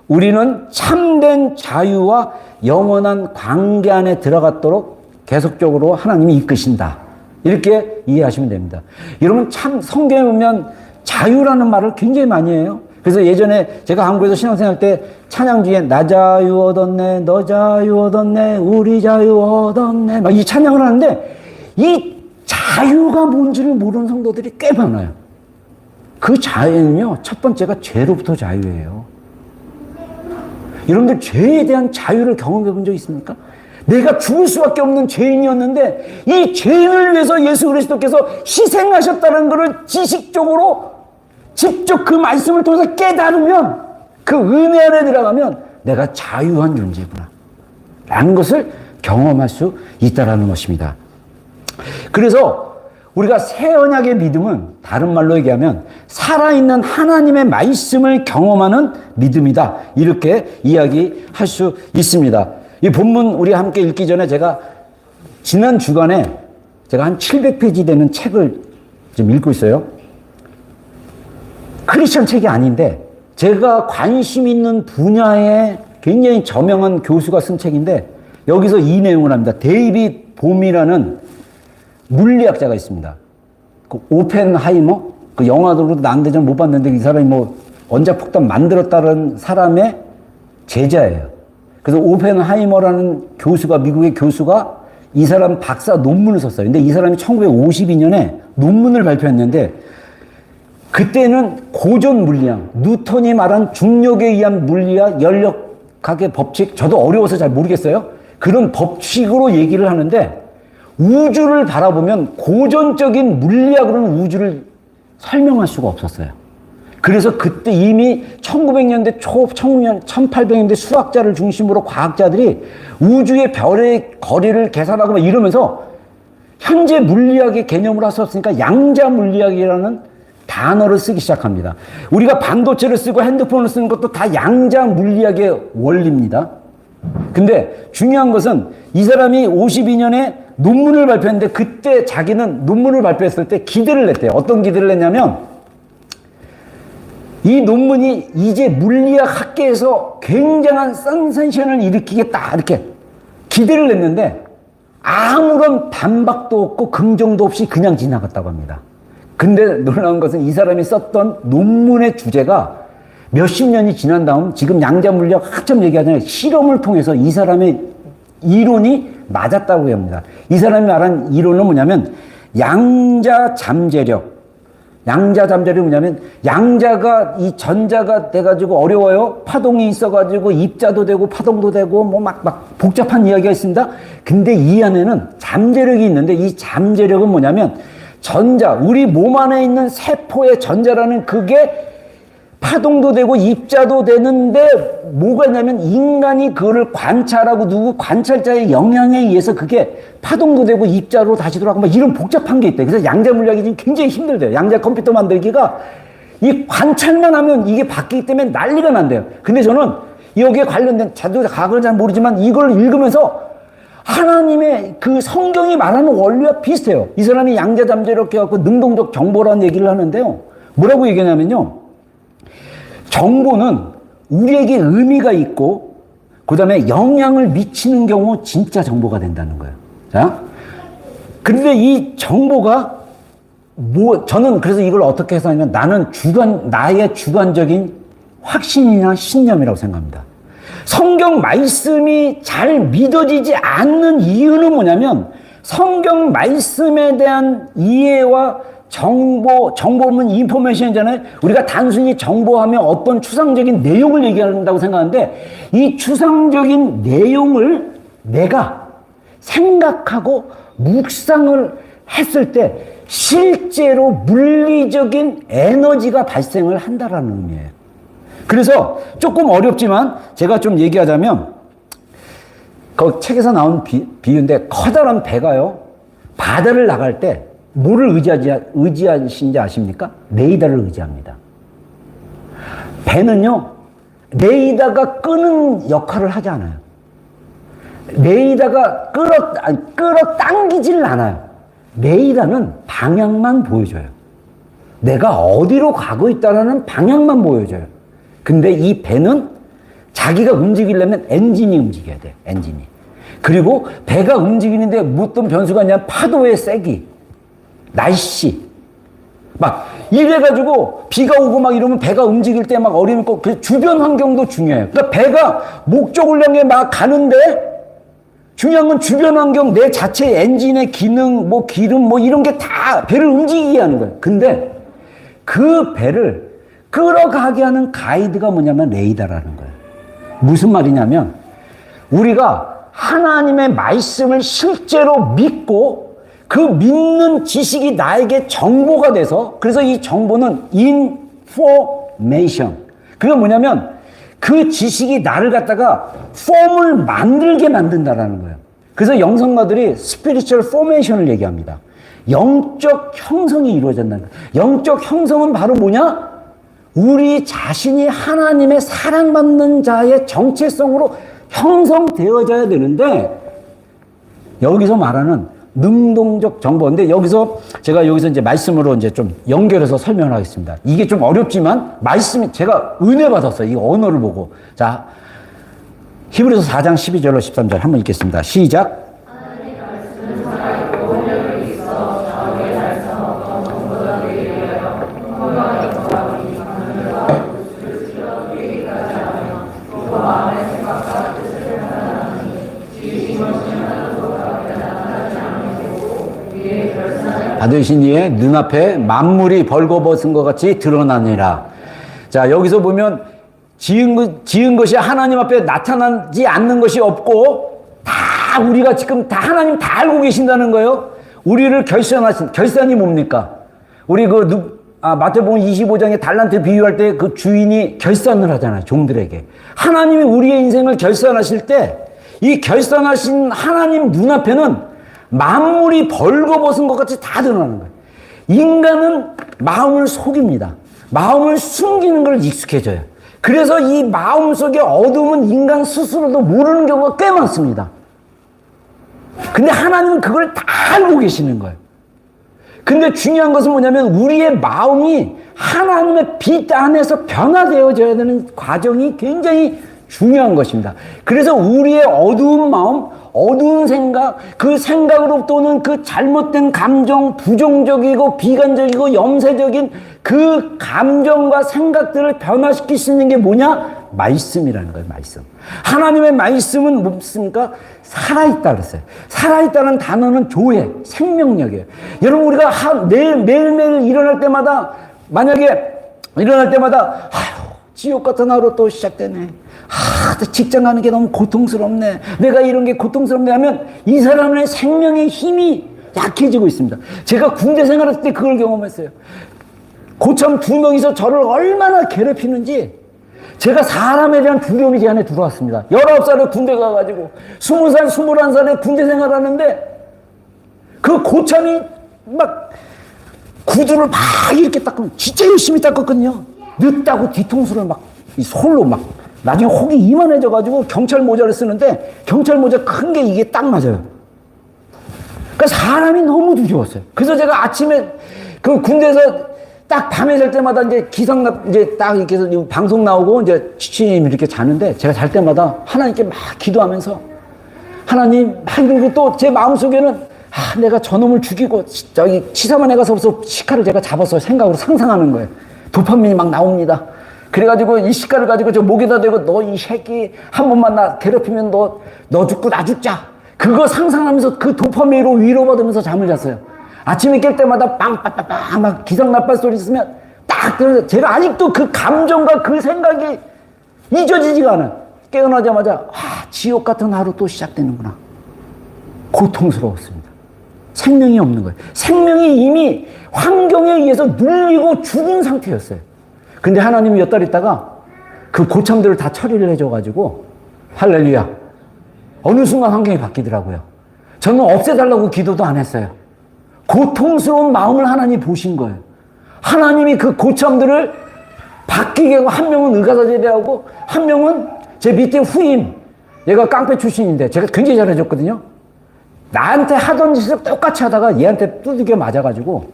우리는 참된 자유와 영원한 관계 안에 들어갔도록 계속적으로 하나님이 이끄신다. 이렇게 이해하시면 됩니다. 여러분 참 성경에 보면 자유라는 말을 굉장히 많이 해요. 그래서 예전에 제가 한국에서 신앙생활 때 찬양 중에 나 자유 얻었네, 너 자유 얻었네, 우리 자유 얻었네 막 이 찬양을 하는데 이 자유가 뭔지를 모르는 성도들이 꽤 많아요. 그 자유는요, 첫 번째가 죄로부터 자유예요. 여러분들 죄에 대한 자유를 경험해 본 적 있습니까? 내가 죽을 수밖에 없는 죄인이었는데 이 죄인을 위해서 예수 그리스도께서 희생하셨다는 것을 지식적으로 직접 그 말씀을 통해서 깨달으면 그 은혜 안에 들어가면 내가 자유한 존재구나 라는 것을 경험할 수 있다는 것입니다. 그래서 우리가 새 언약의 믿음은 다른 말로 얘기하면 살아있는 하나님의 말씀을 경험하는 믿음이다. 이렇게 이야기할 수 있습니다. 이 본문 우리 함께 읽기 전에 제가 지난 주간에 제가 한 700페이지 되는 책을 지금 읽고 있어요. 크리스천 책이 아닌데 제가 관심 있는 분야에 굉장히 저명한 교수가 쓴 책인데 여기서 이 내용을 합니다. 데이빗 봄이라는 물리학자가 있습니다. 그 오펜하이머? 그 영화로도 나왔는데 전 못 봤는데 이 사람이 뭐 원자폭탄 만들었다는 사람의 제자예요. 그래서 오펜하이머라는 교수가, 미국의 교수가 이 사람 박사 논문을 썼어요. 근데 이 사람이 1952년에 논문을 발표했는데 그때는 고전 물리학, 뉴턴이 말한 중력에 의한 물리학, 열역학의 법칙, 저도 어려워서 잘 모르겠어요. 그런 법칙으로 얘기를 하는데 우주를 바라보면 고전적인 물리학으로는 우주를 설명할 수가 없었어요. 그래서 그때 이미 1900년대 초, 1800년대 수학자를 중심으로 과학자들이 우주의 별의 거리를 계산하고 막 이러면서 현재 물리학의 개념으로 했었으니까 양자 물리학이라는 단어를 쓰기 시작합니다. 우리가 반도체를 쓰고 핸드폰을 쓰는 것도 다 양자 물리학의 원리입니다. 근데 중요한 것은 이 사람이 52년에 논문을 발표했는데 그때 자기는 논문을 발표했을 때 기대를 냈대요. 어떤 기대를 냈냐면 이 논문이 이제 물리학 학계에서 굉장한 센세이션을 일으키겠다 이렇게 기대를 냈는데 아무런 반박도 없고 긍정도 없이 그냥 지나갔다고 합니다. 근데 놀라운 것은 이 사람이 썼던 논문의 주제가 몇십 년이 지난 다음 지금 양자물리학 학점 얘기하잖아요. 실험을 통해서 이 사람의 이론이 맞았다고 합니다. 이 사람이 말한 이론은 뭐냐면 양자 잠재력. 양자 잠재력이 뭐냐면 양자가 이 전자가 돼가지고 어려워요. 파동이 있어가지고 입자도 되고 파동도 되고 뭐 막 복잡한 이야기가 있습니다. 근데 이 안에는 잠재력이 있는데 이 잠재력은 뭐냐면 전자, 우리 몸 안에 있는 세포의 전자라는 그게 파동도 되고 입자도 되는데 뭐가 있냐면 인간이 그거를 관찰하고 누구 관찰자의 영향에 의해서 그게 파동도 되고 입자로 다시 돌아가고 막 이런 복잡한 게 있대. 그래서 양자 물리학이 지금 굉장히 힘들대요. 양자 컴퓨터 만들기가 이 관찰만 하면 이게 바뀌기 때문에 난리가 난대요. 근데 저는 여기에 관련된 자도 과거는 잘 모르지만 이걸 읽으면서 하나님의 그 성경이 말하는 원리와 비슷해요. 이 사람이 양자 잠재력 해갖고 능동적 정보라는 얘기를 하는데요. 뭐라고 얘기하냐면요. 정보는 우리에게 의미가 있고 그 다음에 영향을 미치는 경우 진짜 정보가 된다는 거예요. 자, 근데 이 정보가 저는 그래서 이걸 어떻게 해석하냐면 나의 주관적인 확신이나 신념이라고 생각합니다. 성경 말씀이 잘 믿어지지 않는 이유는 뭐냐면 성경 말씀에 대한 이해와 정보는 인포메이션이잖아요. 우리가 단순히 정보하면 어떤 추상적인 내용을 얘기한다고 생각하는데 이 추상적인 내용을 내가 생각하고 묵상을 했을 때 실제로 물리적인 에너지가 발생을 한다라는 의미예요. 그래서 조금 어렵지만 제가 좀 얘기하자면 그 책에서 나온 비유인데 커다란 배가요. 바다를 나갈 때 뭐를 의지하시는지 아십니까? 레이더를 의지합니다. 배는요, 레이더가 끄는 역할을 하지 않아요. 레이더가 끌어당기질 않아요. 레이더는 방향만 보여줘요. 내가 어디로 가고 있다는 방향만 보여줘요. 근데 이 배는 자기가 움직이려면 엔진이 움직여야 돼요. 엔진이. 그리고 배가 움직이는데 어떤 변수가 있냐면 파도의 세기, 날씨. 막 이래가지고 비가 오고 막 이러면 배가 움직일 때 막 어려움이 있고 그 주변 환경도 중요해요. 그러니까 배가 목적을 향해 막 가는데 중요한 건 주변 환경, 내 자체 엔진의 기능, 뭐 기름, 뭐 이런 게 다 배를 움직이게 하는 거예요. 근데 그 배를 끌어가게 하는 가이드가 뭐냐면 레이더라는 거예요. 무슨 말이냐면 우리가 하나님의 말씀을 실제로 믿고 그 믿는 지식이 나에게 정보가 돼서 그래서 이 정보는 information. 그게 뭐냐면 그 지식이 나를 갖다가 폼을 만들게 만든다라는 거예요. 그래서 영성가들이 spiritual formation을 얘기합니다. 영적 형성이 이루어진다는 거예요. 영적 형성은 바로 뭐냐? 우리 자신이 하나님의 사랑받는 자의 정체성으로 형성되어져야 되는데 여기서 말하는 능동적 정보인데 제가 여기서 이제 말씀으로 이제 좀 연결해서 설명을 하겠습니다. 이게 좀 어렵지만 말씀이 제가 은혜 받았어요. 이 언어를 보고. 자, 히브리서 4장 12절로 13절 한번 읽겠습니다. 시작. 받으신 이의 눈앞에 만물이 벌거벗은 것 같이 드러나니라. 자, 여기서 보면 지은 것이 하나님 앞에 나타나지 않는 것이 없고 다 우리가 지금 다 하나님 다 알고 계신다는 거예요. 우리를 결산이 뭡니까? 우리 마태복음 25장에 달란트 비유할 때 그 주인이 결산을 하잖아요. 종들에게. 하나님이 우리의 인생을 결산하실 때 이 결산하신 하나님 눈앞에는 만물이 벌거벗은 것 같이 다 드러나는 거예요. 인간은 마음을 속입니다. 마음을 숨기는 걸 익숙해져요. 그래서 이 마음 속의 어둠은 인간 스스로도 모르는 경우가 꽤 많습니다. 근데 하나님은 그걸 다 알고 계시는 거예요. 근데 중요한 것은 뭐냐면 우리의 마음이 하나님의 빛 안에서 변화되어져야 되는 과정이 굉장히 중요한 것입니다. 그래서 우리의 어두운 마음, 어두운 생각, 그 생각으로부터 오는 그 잘못된 감정, 부정적이고 비관적이고 염세적인 그 감정과 생각들을 변화시킬 수 있는 게 뭐냐? 말씀이라는 거예요, 말씀. 하나님의 말씀은 뭡니까? 살아있다 그랬어요. 살아있다는 단어는 조회, 생명력이에요. 여러분, 우리가 매일매일 일어날 때마다, 아휴, 지옥 같은 하루 또 시작되네. 직장 가는 게 너무 고통스럽네. 내가 이런 게 고통스럽네 하면 이 사람의 생명의 힘이 약해지고 있습니다. 제가 군대 생활할 때 그걸 경험했어요. 고참 2명이서 저를 얼마나 괴롭히는지 제가 사람에 대한 두려움이 제 안에 들어왔습니다. 19살에 군대 가가지고 20살, 21살에 군대 생활하는데 그 고참이 막 구두를 막 이렇게 닦으면 진짜 열심히 닦았거든요. 늦다고 뒤통수를 막 이 솔로 막 나중에 혹이 이만해져가지고 경찰 모자를 쓰는데 경찰 모자 큰 게 이게 딱 맞아요. 그러니까 사람이 너무 두려웠어요. 그래서 제가 아침에 그 군대에서 딱 밤에 잘 때마다 이제 이제 딱 이렇게 해서 방송 나오고 이제 지치님 이렇게 자는데 제가 잘 때마다 하나님께 막 기도하면서 하나님 막 이러고 또 제 마음속에는 내가 저놈을 죽이고 저기 치사만 해가서 시카를 제가 잡아서 생각으로 상상하는 거예요. 도파민이 막 나옵니다. 그래가지고 이 시카를 가지고 저 목에다 대고 너 이 새끼 한 번만 나 괴롭히면 너 죽고 나 죽자. 그거 상상하면서 그 도파민으로 위로받으면서 잠을 잤어요. 아침에 깰 때마다 빵빵빵빵 막 기상나팔 소리 있으면 딱 들으면서 제가 아직도 그 감정과 그 생각이 잊어지지가 않아요. 깨어나자마자 지옥 같은 하루 또 시작되는구나. 고통스러웠습니다. 생명이 없는 거예요. 생명이 이미 환경에 의해서 눌리고 죽은 상태였어요. 근데 하나님이 몇 달 있다가 그 고참들을 다 처리를 해줘가지고 할렐루야. 어느 순간 환경이 바뀌더라고요. 저는 없애달라고 기도도 안 했어요. 고통스러운 마음을 하나님이 보신 거예요. 하나님이 그 고참들을 바뀌게 하고 한 명은 의가사제대하고 한 명은 제 밑에 후임 얘가 깡패 출신인데 제가 굉장히 잘해줬거든요. 나한테 하던 짓을 똑같이 하다가 얘한테 두들겨 맞아가지고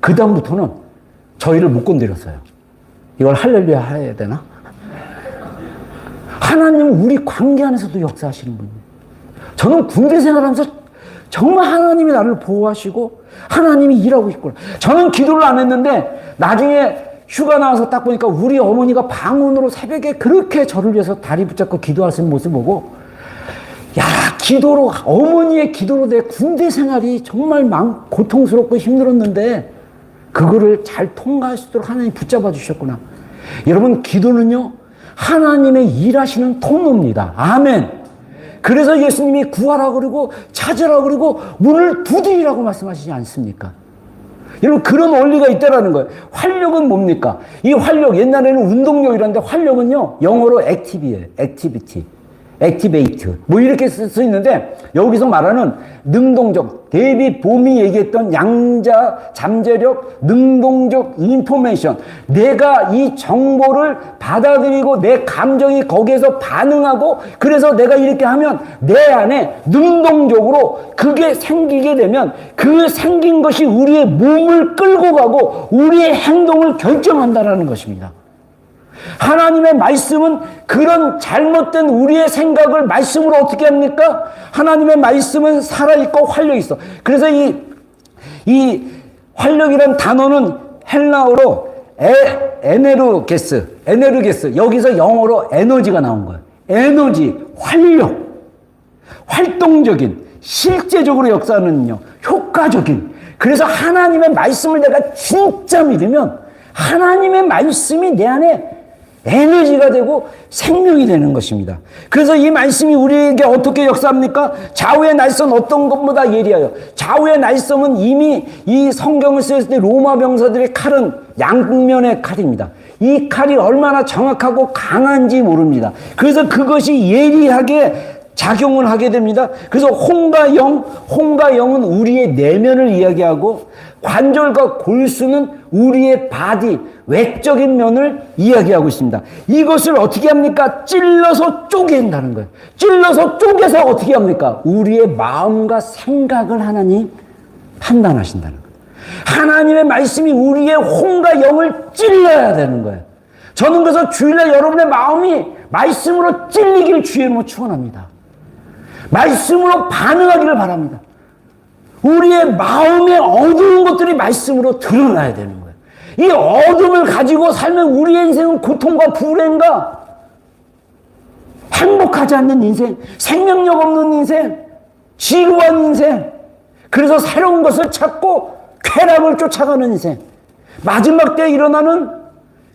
그 다음부터는 저희를 못 건드렸어요. 이걸 할렐루야 해야 되나? 하나님은 우리 관계 안에서도 역사하시는 분이에요. 저는 군대 생활하면서 정말 하나님이 나를 보호하시고 하나님이 일하고 있구나. 저는 기도를 안 했는데 나중에 휴가 나와서 딱 보니까 우리 어머니가 방언으로 새벽에 그렇게 저를 위해서 다리 붙잡고 기도하시는 모습 보고, 야, 기도로, 어머니의 기도로 내 군대 생활이 정말 고통스럽고 힘들었는데 그거를 잘 통과할 수 있도록 하나님 붙잡아 주셨구나. 여러분, 기도는요 하나님의 일하시는 통로입니다. 아멘. 그래서 예수님이 구하라 그러고 찾으라 그러고 문을 두드리라고 말씀하시지 않습니까? 여러분, 그런 원리가 있다라는 거예요. 활력은 뭡니까? 이 활력, 옛날에는 운동력이라는데 활력은요 영어로 액티비예요. 액티비티, 액티베이트 뭐 이렇게 써 있는데, 여기서 말하는 능동적, 데이빗 봄이 얘기했던 양자 잠재력, 능동적 인포메이션, 내가 이 정보를 받아들이고 내 감정이 거기에서 반응하고, 그래서 내가 이렇게 하면 내 안에 능동적으로 그게 생기게 되면 그 생긴 것이 우리의 몸을 끌고 가고 우리의 행동을 결정한다라는 것입니다. 하나님의 말씀은 그런 잘못된 우리의 생각을 말씀으로 어떻게 합니까? 하나님의 말씀은 살아있고 활력이 있어. 그래서 이 활력이란 단어는 헬라어로 에네르게스, 여기서 영어로 에너지가 나온 거예요. 에너지, 활력, 활동적인, 실제적으로 역사하는요, 효과적인. 그래서 하나님의 말씀을 내가 진짜 믿으면 하나님의 말씀이 내 안에 에너지가 되고 생명이 되는 것입니다. 그래서 이 말씀이 우리에게 어떻게 역사합니까? 좌우의 날선 어떤 것보다 예리하여. 좌우의 날선은 이미 이 성경을 쓰였을 때 로마 병사들의 칼은 양면의 칼입니다. 이 칼이 얼마나 정확하고 강한지 모릅니다. 그래서 그것이 예리하게 작용을 하게 됩니다. 그래서 홍과 영은 우리의 내면을 이야기하고, 관절과 골수는 우리의 바디, 외적인 면을 이야기하고 있습니다. 이것을 어떻게 합니까? 찔러서 쪼갠다는 거예요. 찔러서 쪼개서 어떻게 합니까? 우리의 마음과 생각을 하나님 판단하신다는 거예요. 하나님의 말씀이 우리의 홍과 영을 찔러야 되는 거예요. 저는 그래서 주일날 여러분의 마음이 말씀으로 찔리기를 주의 이름으로 축원합니다. 말씀으로 반응하기를 바랍니다. 우리의 마음에 어두운 것들이 말씀으로 드러나야 되는 거예요. 이 어둠을 가지고 살면 우리의 인생은 고통과 불행과 행복하지 않는 인생, 생명력 없는 인생, 지루한 인생, 그래서 새로운 것을 찾고 쾌락을 쫓아가는 인생, 마지막 때에 일어나는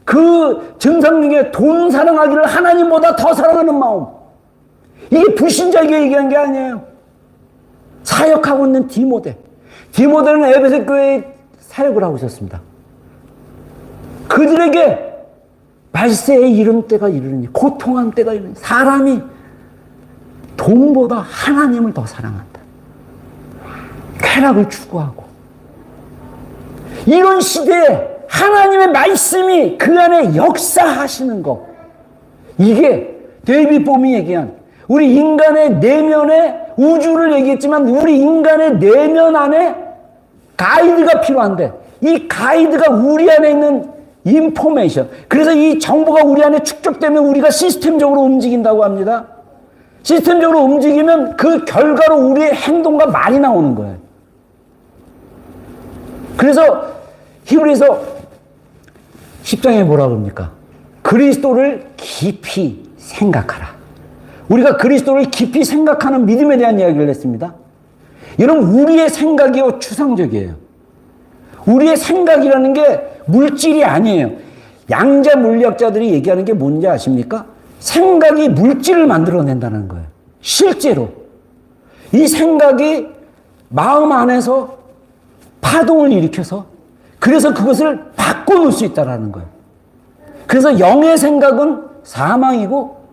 그 증상 중에 돈 사랑하기를 하나님보다 더 사랑하는 마음, 이게 불신자에게 얘기한 게 아니에요. 사역하고 있는 디모데는 에베소 교회에 사역을 하고 있었습니다. 그들에게 말세에 이른 때가 이르니, 고통한 때가 이르니, 사람이 돈보다 하나님을 더 사랑한다. 쾌락을 추구하고, 이런 시대에 하나님의 말씀이 그 안에 역사하시는 것, 이게 데이빗 봄이 얘기한 우리 인간의 내면에, 우주를 얘기했지만 우리 인간의 내면 안에 가이드가 필요한데, 이 가이드가 우리 안에 있는 인포메이션, 그래서 이 정보가 우리 안에 축적되면 우리가 시스템적으로 움직인다고 합니다. 시스템적으로 움직이면 그 결과로 우리의 행동과 말이 나오는 거예요. 그래서 히브리서 10장에 뭐라 그럽니까? 그리스도를 깊이 생각하라. 우리가 그리스도를 깊이 생각하는 믿음에 대한 이야기를 했습니다. 여러분, 우리의 생각이요 추상적이에요. 우리의 생각이라는 게 물질이 아니에요. 양자 물리학자들이 얘기하는 게 뭔지 아십니까? 생각이 물질을 만들어낸다는 거예요. 실제로 이 생각이 마음 안에서 파동을 일으켜서, 그래서 그것을 바꿔놓을 수 있다는 거예요. 그래서 영의 생각은 사망이고,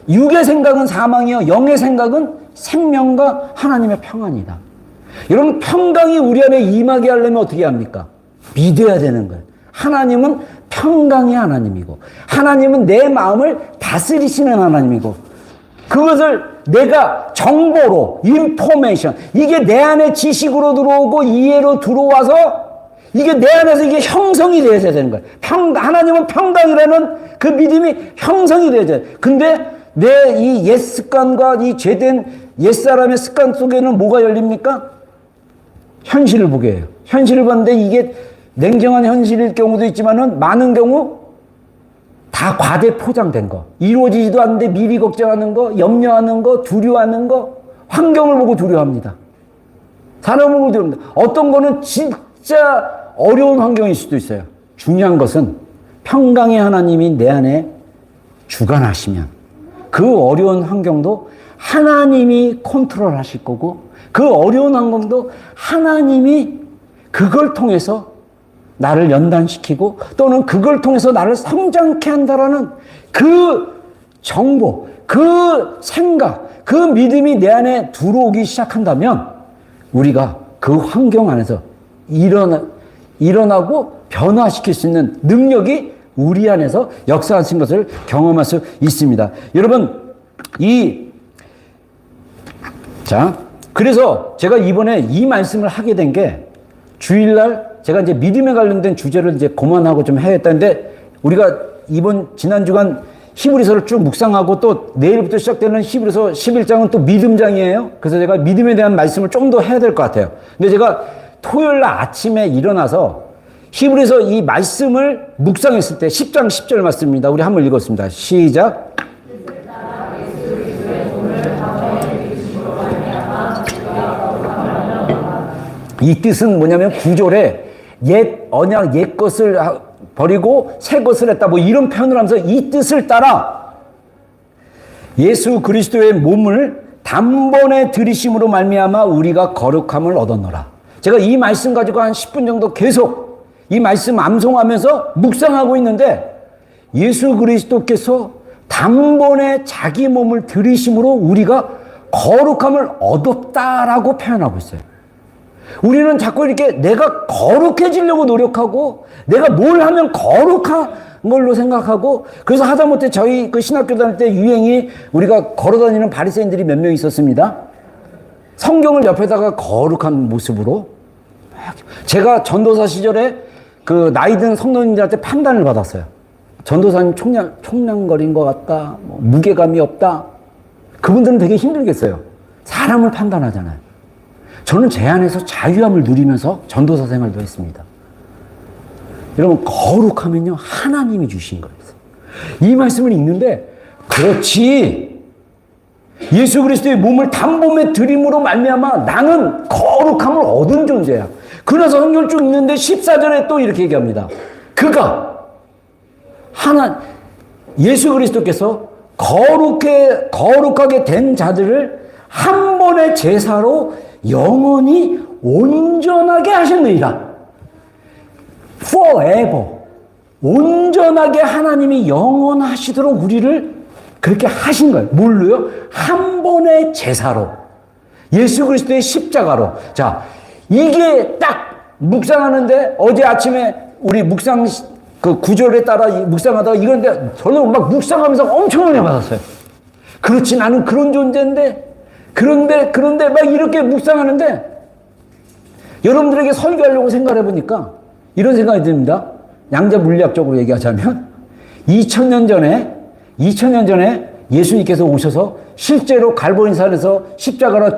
육의 생각은 사망이요, 영의 생각은 생명과 하나님의 평안이다. 여러분, 평강이 우리 안에 임하게 하려면 어떻게 합니까? 믿어야 되는 거예요. 하나님은 평강의 하나님이고, 하나님은 내 마음을 다스리시는 하나님이고, 그것을 내가 정보로, 인포메이션, 이게 내 안에 지식으로 들어오고 이해로 들어와서 이게 내 안에서 이게 형성이 되어야 되는 거예요. 하나님은 평강이라는 그 믿음이 형성이 되어야 돼요. 근데 내 이 옛 습관과 이 죄된 옛사람의 습관 속에는 뭐가 열립니까? 현실을 보게 해요. 현실을 봤는데 이게 냉정한 현실일 경우도 있지만은 많은 경우 다 과대 포장된 거, 이루어지지도 않는데 미리 걱정하는 거, 염려하는 거, 두려워하는 거, 환경을 보고 두려워합니다. 사람을 보고 두려워합니다. 어떤 거는 진짜 어려운 환경일 수도 있어요. 중요한 것은 평강의 하나님이 내 안에 주관하시면 그 어려운 환경도 하나님이 컨트롤하실 거고, 그 어려운 환경도 하나님이 그걸 통해서 나를 연단시키고 또는 그걸 통해서 나를 성장케 한다라는 그 정보, 그 생각, 그 믿음이 내 안에 들어오기 시작한다면 우리가 그 환경 안에서 일어나고 변화시킬 수 있는 능력이 우리 안에서 역사하신 것을 경험할 수 있습니다. 여러분, 그래서 제가 이번에 이 말씀을 하게 된 게 주일날 제가 이제 믿음에 관련된 주제를 이제 그만하고 좀 해야겠다는데, 우리가 지난 주간 히브리서를 쭉 묵상하고 또 내일부터 시작되는 히브리서 11장은 또 믿음장이에요. 그래서 제가 믿음에 대한 말씀을 좀 더 해야 될 것 같아요. 근데 제가 토요일 날 아침에 일어나서 히브리서 이 말씀을 묵상했을 때 10장 10절 말씀입니다. 우리 한번 읽었습니다. 시작. 이 뜻은 뭐냐면 9절에 옛 언약, 옛 것을 버리고 새 것을 했다, 뭐 이런 표현을 하면서 이 뜻을 따라 예수 그리스도의 몸을 단번에 들이심으로 말미암아 우리가 거룩함을 얻었노라. 제가 이 말씀 가지고 한 10분 정도 계속 이 말씀 암송하면서 묵상하고 있는데, 예수 그리스도께서 단번에 자기 몸을 들이심으로 우리가 거룩함을 얻었다라고 표현하고 있어요. 우리는 자꾸 이렇게 내가 거룩해지려고 노력하고 내가 뭘 하면 거룩한 걸로 생각하고, 그래서 하다못해 저희 그 신학교 다닐 때 유행이 우리가 걸어다니는 바리새인들이 몇 명 있었습니다. 성경을 옆에다가 거룩한 모습으로. 제가 전도사 시절에 그 나이 든 성도님들한테 판단을 받았어요. 전도사님 총량거린 것 같다, 뭐 무게감이 없다. 그분들은 되게 힘들겠어요. 사람을 판단하잖아요. 저는 제 안에서 자유함을 누리면서 전도사 생활도 했습니다. 여러분, 거룩하면요 하나님이 주신 거예요. 이 말씀을 읽는데, 그렇지, 예수 그리스도의 몸을 단번에 들임으로 말미암아 나는 거룩함을 얻은 존재야. 그래서 성경을 쭉 읽는데 14절에 또 이렇게 얘기합니다. 그가 예수 그리스도께서 거룩하게 된 자들을 한 번의 제사로 영원히 온전하게 하셨느니라. forever. 온전하게 하나님이 영원하시도록 우리를 그렇게 하신 거예요. 뭘로요? 한 번의 제사로. 예수 그리스도의 십자가로. 자, 이게 딱 묵상하는데, 어제 아침에 우리 묵상 그 구절에 따라 묵상하다가 이건데 저는 막 묵상하면서 엄청 은혜 받았어요. 그렇지, 나는 그런 존재인데, 그런데 막 이렇게 묵상하는데, 여러분들에게 설교하려고 생각해 보니까 이런 생각이 듭니다. 양자 물리학적으로 얘기하자면 2000년 전에 예수님께서 오셔서 실제로 갈보리산에서 십자가로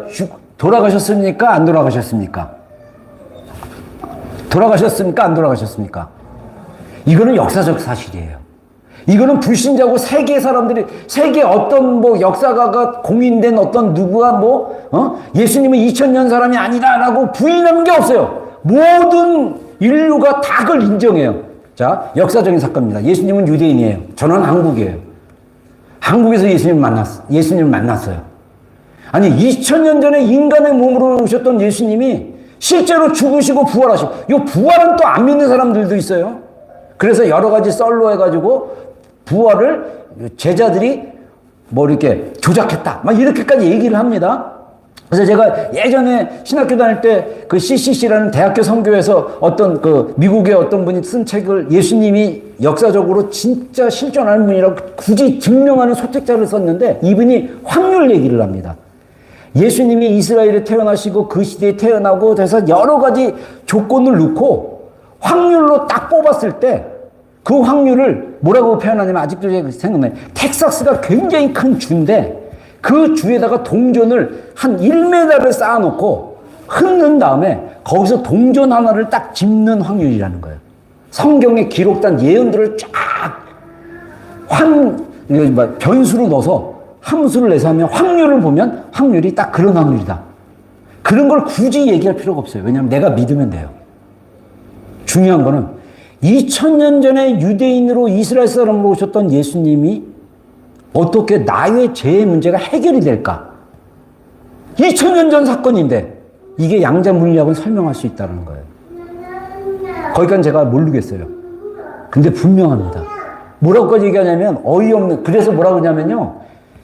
돌아가셨습니까? 안 돌아가셨습니까? 돌아가셨습니까? 안 돌아가셨습니까? 이거는 역사적 사실이에요. 이거는 불신자고 세계 사람들이, 세계 어떤 뭐 역사가가 공인된 어떤 누구가 예수님은 2000년 사람이 아니다라고 부인하는 게 없어요. 모든 인류가 다 그걸 인정해요. 자, 역사적인 사건입니다. 예수님은 유대인이에요. 저는 한국이에요. 한국에서 예수님을 만났어요. 아니, 2000년 전에 인간의 몸으로 오셨던 예수님이 실제로 죽으시고 부활하시고, 이 부활은 또 안 믿는 사람들도 있어요. 그래서 여러 가지 썰로 해가지고 부활을 제자들이 뭐 이렇게 조작했다, 막 이렇게까지 얘기를 합니다. 그래서 제가 예전에 신학교 다닐 때 그 CCC라는 대학교 선교에서 어떤 그 미국의 어떤 분이 쓴 책을 예수님이 역사적으로 진짜 실존하는 분이라고 굳이 증명하는 소책자를 썼는데 이분이 확률 얘기를 합니다. 예수님이 이스라엘에 태어나시고 그 시대에 태어나고 그래서 여러 가지 조건을 넣고 확률로 딱 뽑았을 때 그 확률을 뭐라고 표현하냐면 아직도 제가 생각나요. 텍사스가 굉장히 큰 주인데 그 주에다가 동전을 한 1m를 쌓아놓고 흙는 다음에 거기서 동전 하나를 딱 짚는 확률이라는 거예요. 성경에 기록된 예언들을 쫙 변수로 넣어서 함수를 내서 하면 확률을 보면 확률이 딱 그런 확률이다. 그런 걸 굳이 얘기할 필요가 없어요. 왜냐하면 내가 믿으면 돼요. 중요한 거는 2000년 전에 유대인으로 이스라엘 사람으로 오셨던 예수님이 어떻게 나의 죄의 문제가 해결이 될까? 2000년 전 사건인데 이게 양자 물리학은 설명할 수 있다는 거예요. 거기까지 제가 모르겠어요. 근데 분명합니다. 뭐라고까지 얘기하냐면 어이없는, 그래서 뭐라고 하냐면요.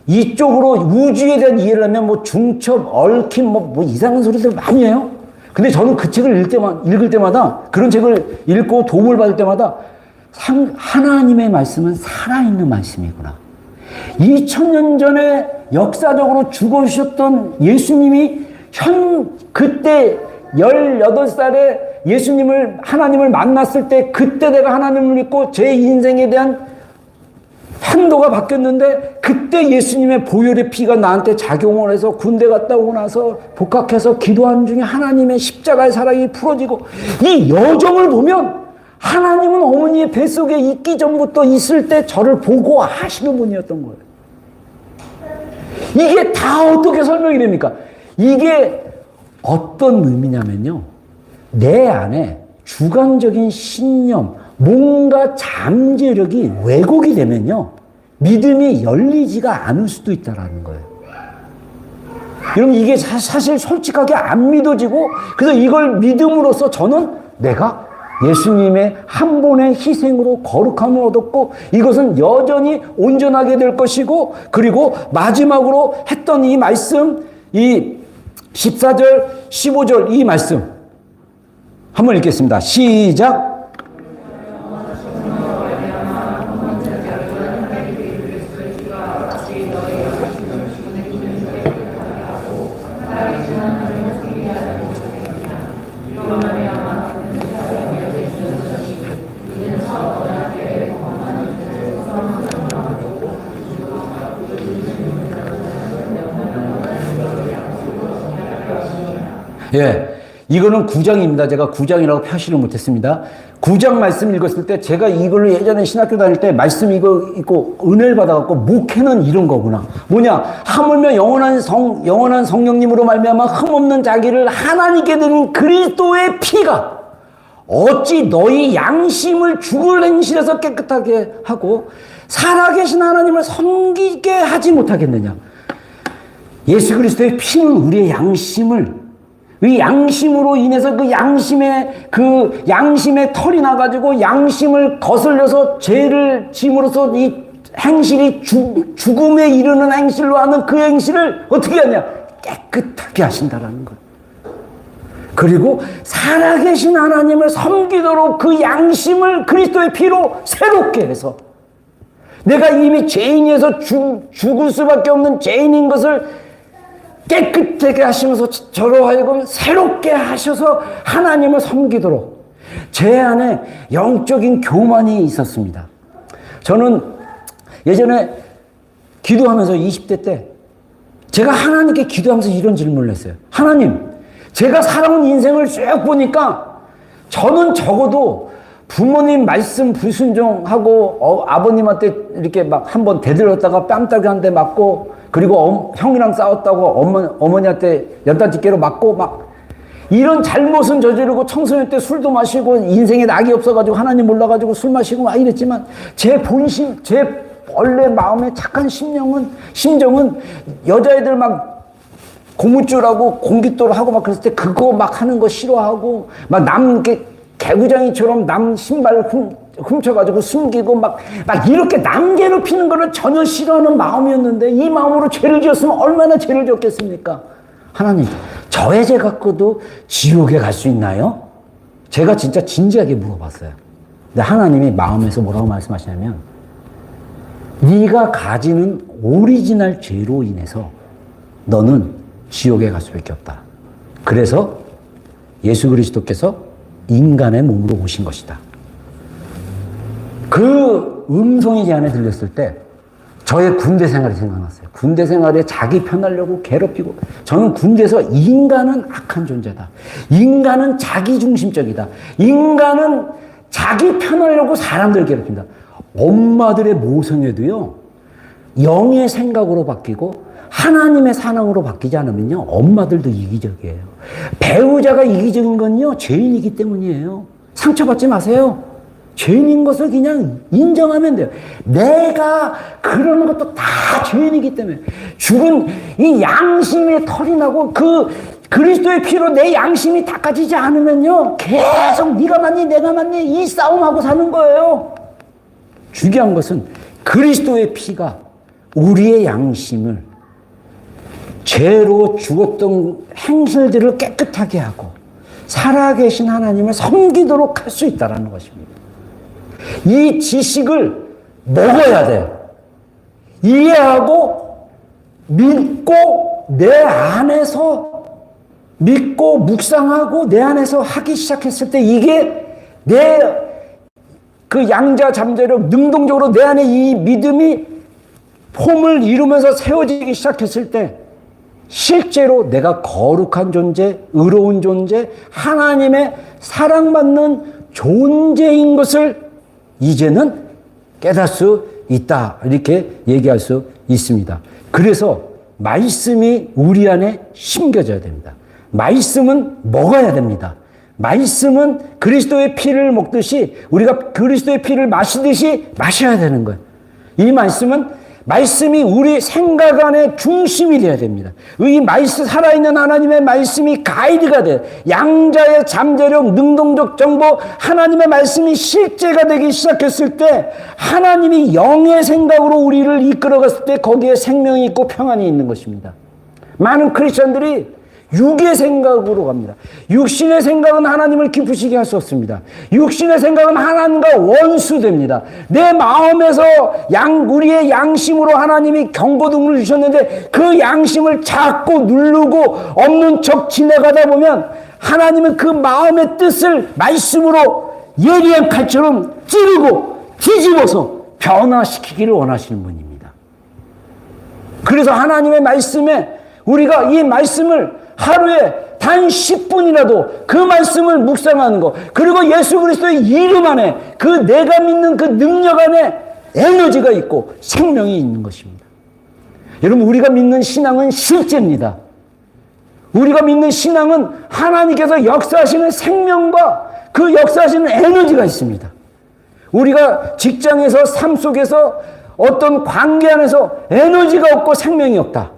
이쪽으로 우주에 대한 이해를 하면 뭐 중첩, 얽힘, 뭐 이상한 소리들 많이 해요. 근데 저는 그 책을 읽을 때마다 그런 책을 읽고 도움을 받을 때마다 하나님의 말씀은 살아있는 말씀이구나. 2000년 전에 역사적으로 죽으셨던 예수님이 그때 18살에 하나님을 만났을 때 그때 내가 하나님을 믿고 제 인생에 대한 판도가 바뀌었는데 그때 예수님의 보혈의 피가 나한테 작용을 해서 군대 갔다 오고 나서 복학해서 기도하는 중에 하나님의 십자가의 사랑이 풀어지고 이 여정을 보면 하나님은 어머니의 뱃속에 있기 전부터 있을 때 저를 보고 하시는 분이었던 거예요. 이게 다 어떻게 설명이 됩니까? 이게 어떤 의미냐면요. 내 안에 주관적인 신념, 뭔가 잠재력이 왜곡이 되면요. 믿음이 열리지가 않을 수도 있다는 거예요. 여러분 이게 사실 솔직하게 안 믿어지고 그래서 이걸 믿음으로써 저는 내가 예수님의 한 번의 희생으로 거룩함을 얻었고 이것은 여전히 온전하게 될 것이고 그리고 마지막으로 했던 이 말씀 이 14절 15절 이 말씀 한번 읽겠습니다. 시작. 예, 이거는 9장입니다. 제가 9장이라고 표시를 못했습니다. 9장 말씀 읽었을 때 제가 이걸로 예전에 신학교 다닐 때 말씀 이거 읽고 은혜를 받아갖고 목회는 이런 거구나. 뭐냐? 하물며 영원한 성령님으로 말미암아 흠없는 자기를 하나님께 드린 그리스도의 피가 어찌 너희 양심을 죽을 행실에서 깨끗하게 하고 살아계신 하나님을 섬기게 하지 못하겠느냐? 예수 그리스도의 피는 우리의 양심을 이 양심으로 인해서 그 양심의 털이 나가지고 양심을 거슬려서 죄를 짐으로써 이 행실이 죽음에 이르는 행실로 하는 그 행실을 어떻게 하냐? 깨끗하게 하신다라는 거예요. 그리고 살아계신 하나님을 섬기도록 그 양심을 그리스도의 피로 새롭게 해서 내가 이미 죄인이어서 죽을 수밖에 없는 죄인인 것을 깨끗하게 하시면서 저로 하여금 새롭게 하셔서 하나님을 섬기도록 제 안에 영적인 교만이 있었습니다. 저는 예전에 기도하면서 20대 때 제가 하나님께 기도하면서 이런 질문을 했어요. 하나님, 제가 살아온 인생을 쭉 보니까 저는 적어도 부모님 말씀 불순종하고 아버님한테 이렇게 막 한번 대들었다가 뺨따기 한 대 맞고 그리고 형이랑 싸웠다고 어머니한테 연탄집게로 맞고 막 이런 잘못은 저지르고 청소년 때 술도 마시고 인생에 낙이 없어가지고 하나님 몰라가지고 술 마시고 막 이랬지만 제 본심, 제 원래 마음의 착한 심정은 여자애들 막 고무줄하고 공깃돌 하고 막 그랬을 때 그거 막 하는 거 싫어하고 막 남 이렇게 개구장이처럼 남 신발 훔쳐가지고 숨기고 막 이렇게 남 괴롭히는 거를 전혀 싫어하는 마음이었는데 이 마음으로 죄를 지었으면 얼마나 죄를 지었겠습니까? 하나님, 저의 죄 갖고도 지옥에 갈 수 있나요? 제가 진짜 진지하게 물어봤어요. 근데 하나님이 마음에서 뭐라고 말씀하시냐면, 네가 가지는 오리지널 죄로 인해서 너는 지옥에 갈 수밖에 없다. 그래서 예수 그리스도께서 인간의 몸으로 오신 것이다. 그 음성이 제 안에 들렸을 때 저의 군대 생활이 생각났어요. 군대 생활에 자기 편하려고 괴롭히고, 저는 군대에서 인간은 악한 존재다. 인간은 자기중심적이다. 인간은 자기 편하려고 사람들을 괴롭힌다. 엄마들의 모성애도요, 영의 생각으로 바뀌고 하나님의 사랑으로 바뀌지 않으면요, 엄마들도 이기적이에요. 배우자가 이기적인 건요, 죄인이기 때문이에요. 상처받지 마세요. 죄인인 것을 그냥 인정하면 돼요. 내가 그러는 것도 다 죄인이기 때문에. 죽은 이 양심의 털이 나고 그 그리스도의 피로 내 양심이 닦아지지 않으면요, 계속 네가 맞니 내가 맞니 이 싸움하고 사는 거예요. 중요한 것은 그리스도의 피가 우리의 양심을, 죄로 죽었던 행실들을 깨끗하게 하고 살아계신 하나님을 섬기도록 할 수 있다는 것입니다. 이 지식을 먹어야 돼요. 이해하고 믿고 내 안에서 믿고 묵상하고 내 안에서 하기 시작했을 때, 이게 내 그 양자 잠재력 능동적으로 내 안에 이 믿음이 폼을 이루면서 세워지기 시작했을 때, 실제로 내가 거룩한 존재, 의로운 존재, 하나님의 사랑받는 존재인 것을 이제는 깨달을 수 있다, 이렇게 얘기할 수 있습니다. 그래서 말씀이 우리 안에 심겨져야 됩니다. 말씀은 먹어야 됩니다. 말씀은 그리스도의 피를 먹듯이 우리가 그리스도의 피를 마시듯이 마셔야 되는 거예요. 이 말씀이 우리 생각 안의 중심이 되어야 됩니다. 이 말씀, 살아있는 하나님의 말씀이 가이드가 돼요. 양자의 잠재력, 능동적 정보, 하나님의 말씀이 실제가 되기 시작했을 때, 하나님이 영의 생각으로 우리를 이끌어갔을 때 거기에 생명이 있고 평안이 있는 것입니다. 많은 크리스천들이 육의 생각으로 갑니다. 육신의 생각은 하나님을 기쁘시게 할 수 없습니다. 육신의 생각은 하나님과 원수됩니다. 내 마음에서 우리의 양심으로 하나님이 경고등을 주셨는데 그 양심을 자꾸 누르고 없는 척 지나가다 보면 하나님은 그 마음의 뜻을 말씀으로 예리한 칼처럼 찌르고 뒤집어서 변화시키기를 원하시는 분입니다. 그래서 하나님의 말씀에 우리가 이 말씀을 하루에 단 10분이라도 그 말씀을 묵상하는 것, 그리고 예수 그리스도의 이름 안에 그 내가 믿는 그 능력 안에 에너지가 있고 생명이 있는 것입니다. 여러분, 우리가 믿는 신앙은 실제입니다. 우리가 믿는 신앙은 하나님께서 역사하시는 생명과 그 역사하시는 에너지가 있습니다. 우리가 직장에서, 삶 속에서, 어떤 관계 안에서 에너지가 없고 생명이 없다.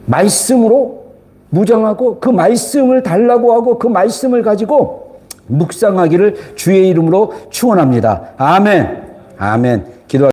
말씀으로 무장하고 그 말씀을 달라고 하고 그 말씀을 가지고 묵상하기를 주의 이름으로 축원합니다. 아멘. 아멘. 기도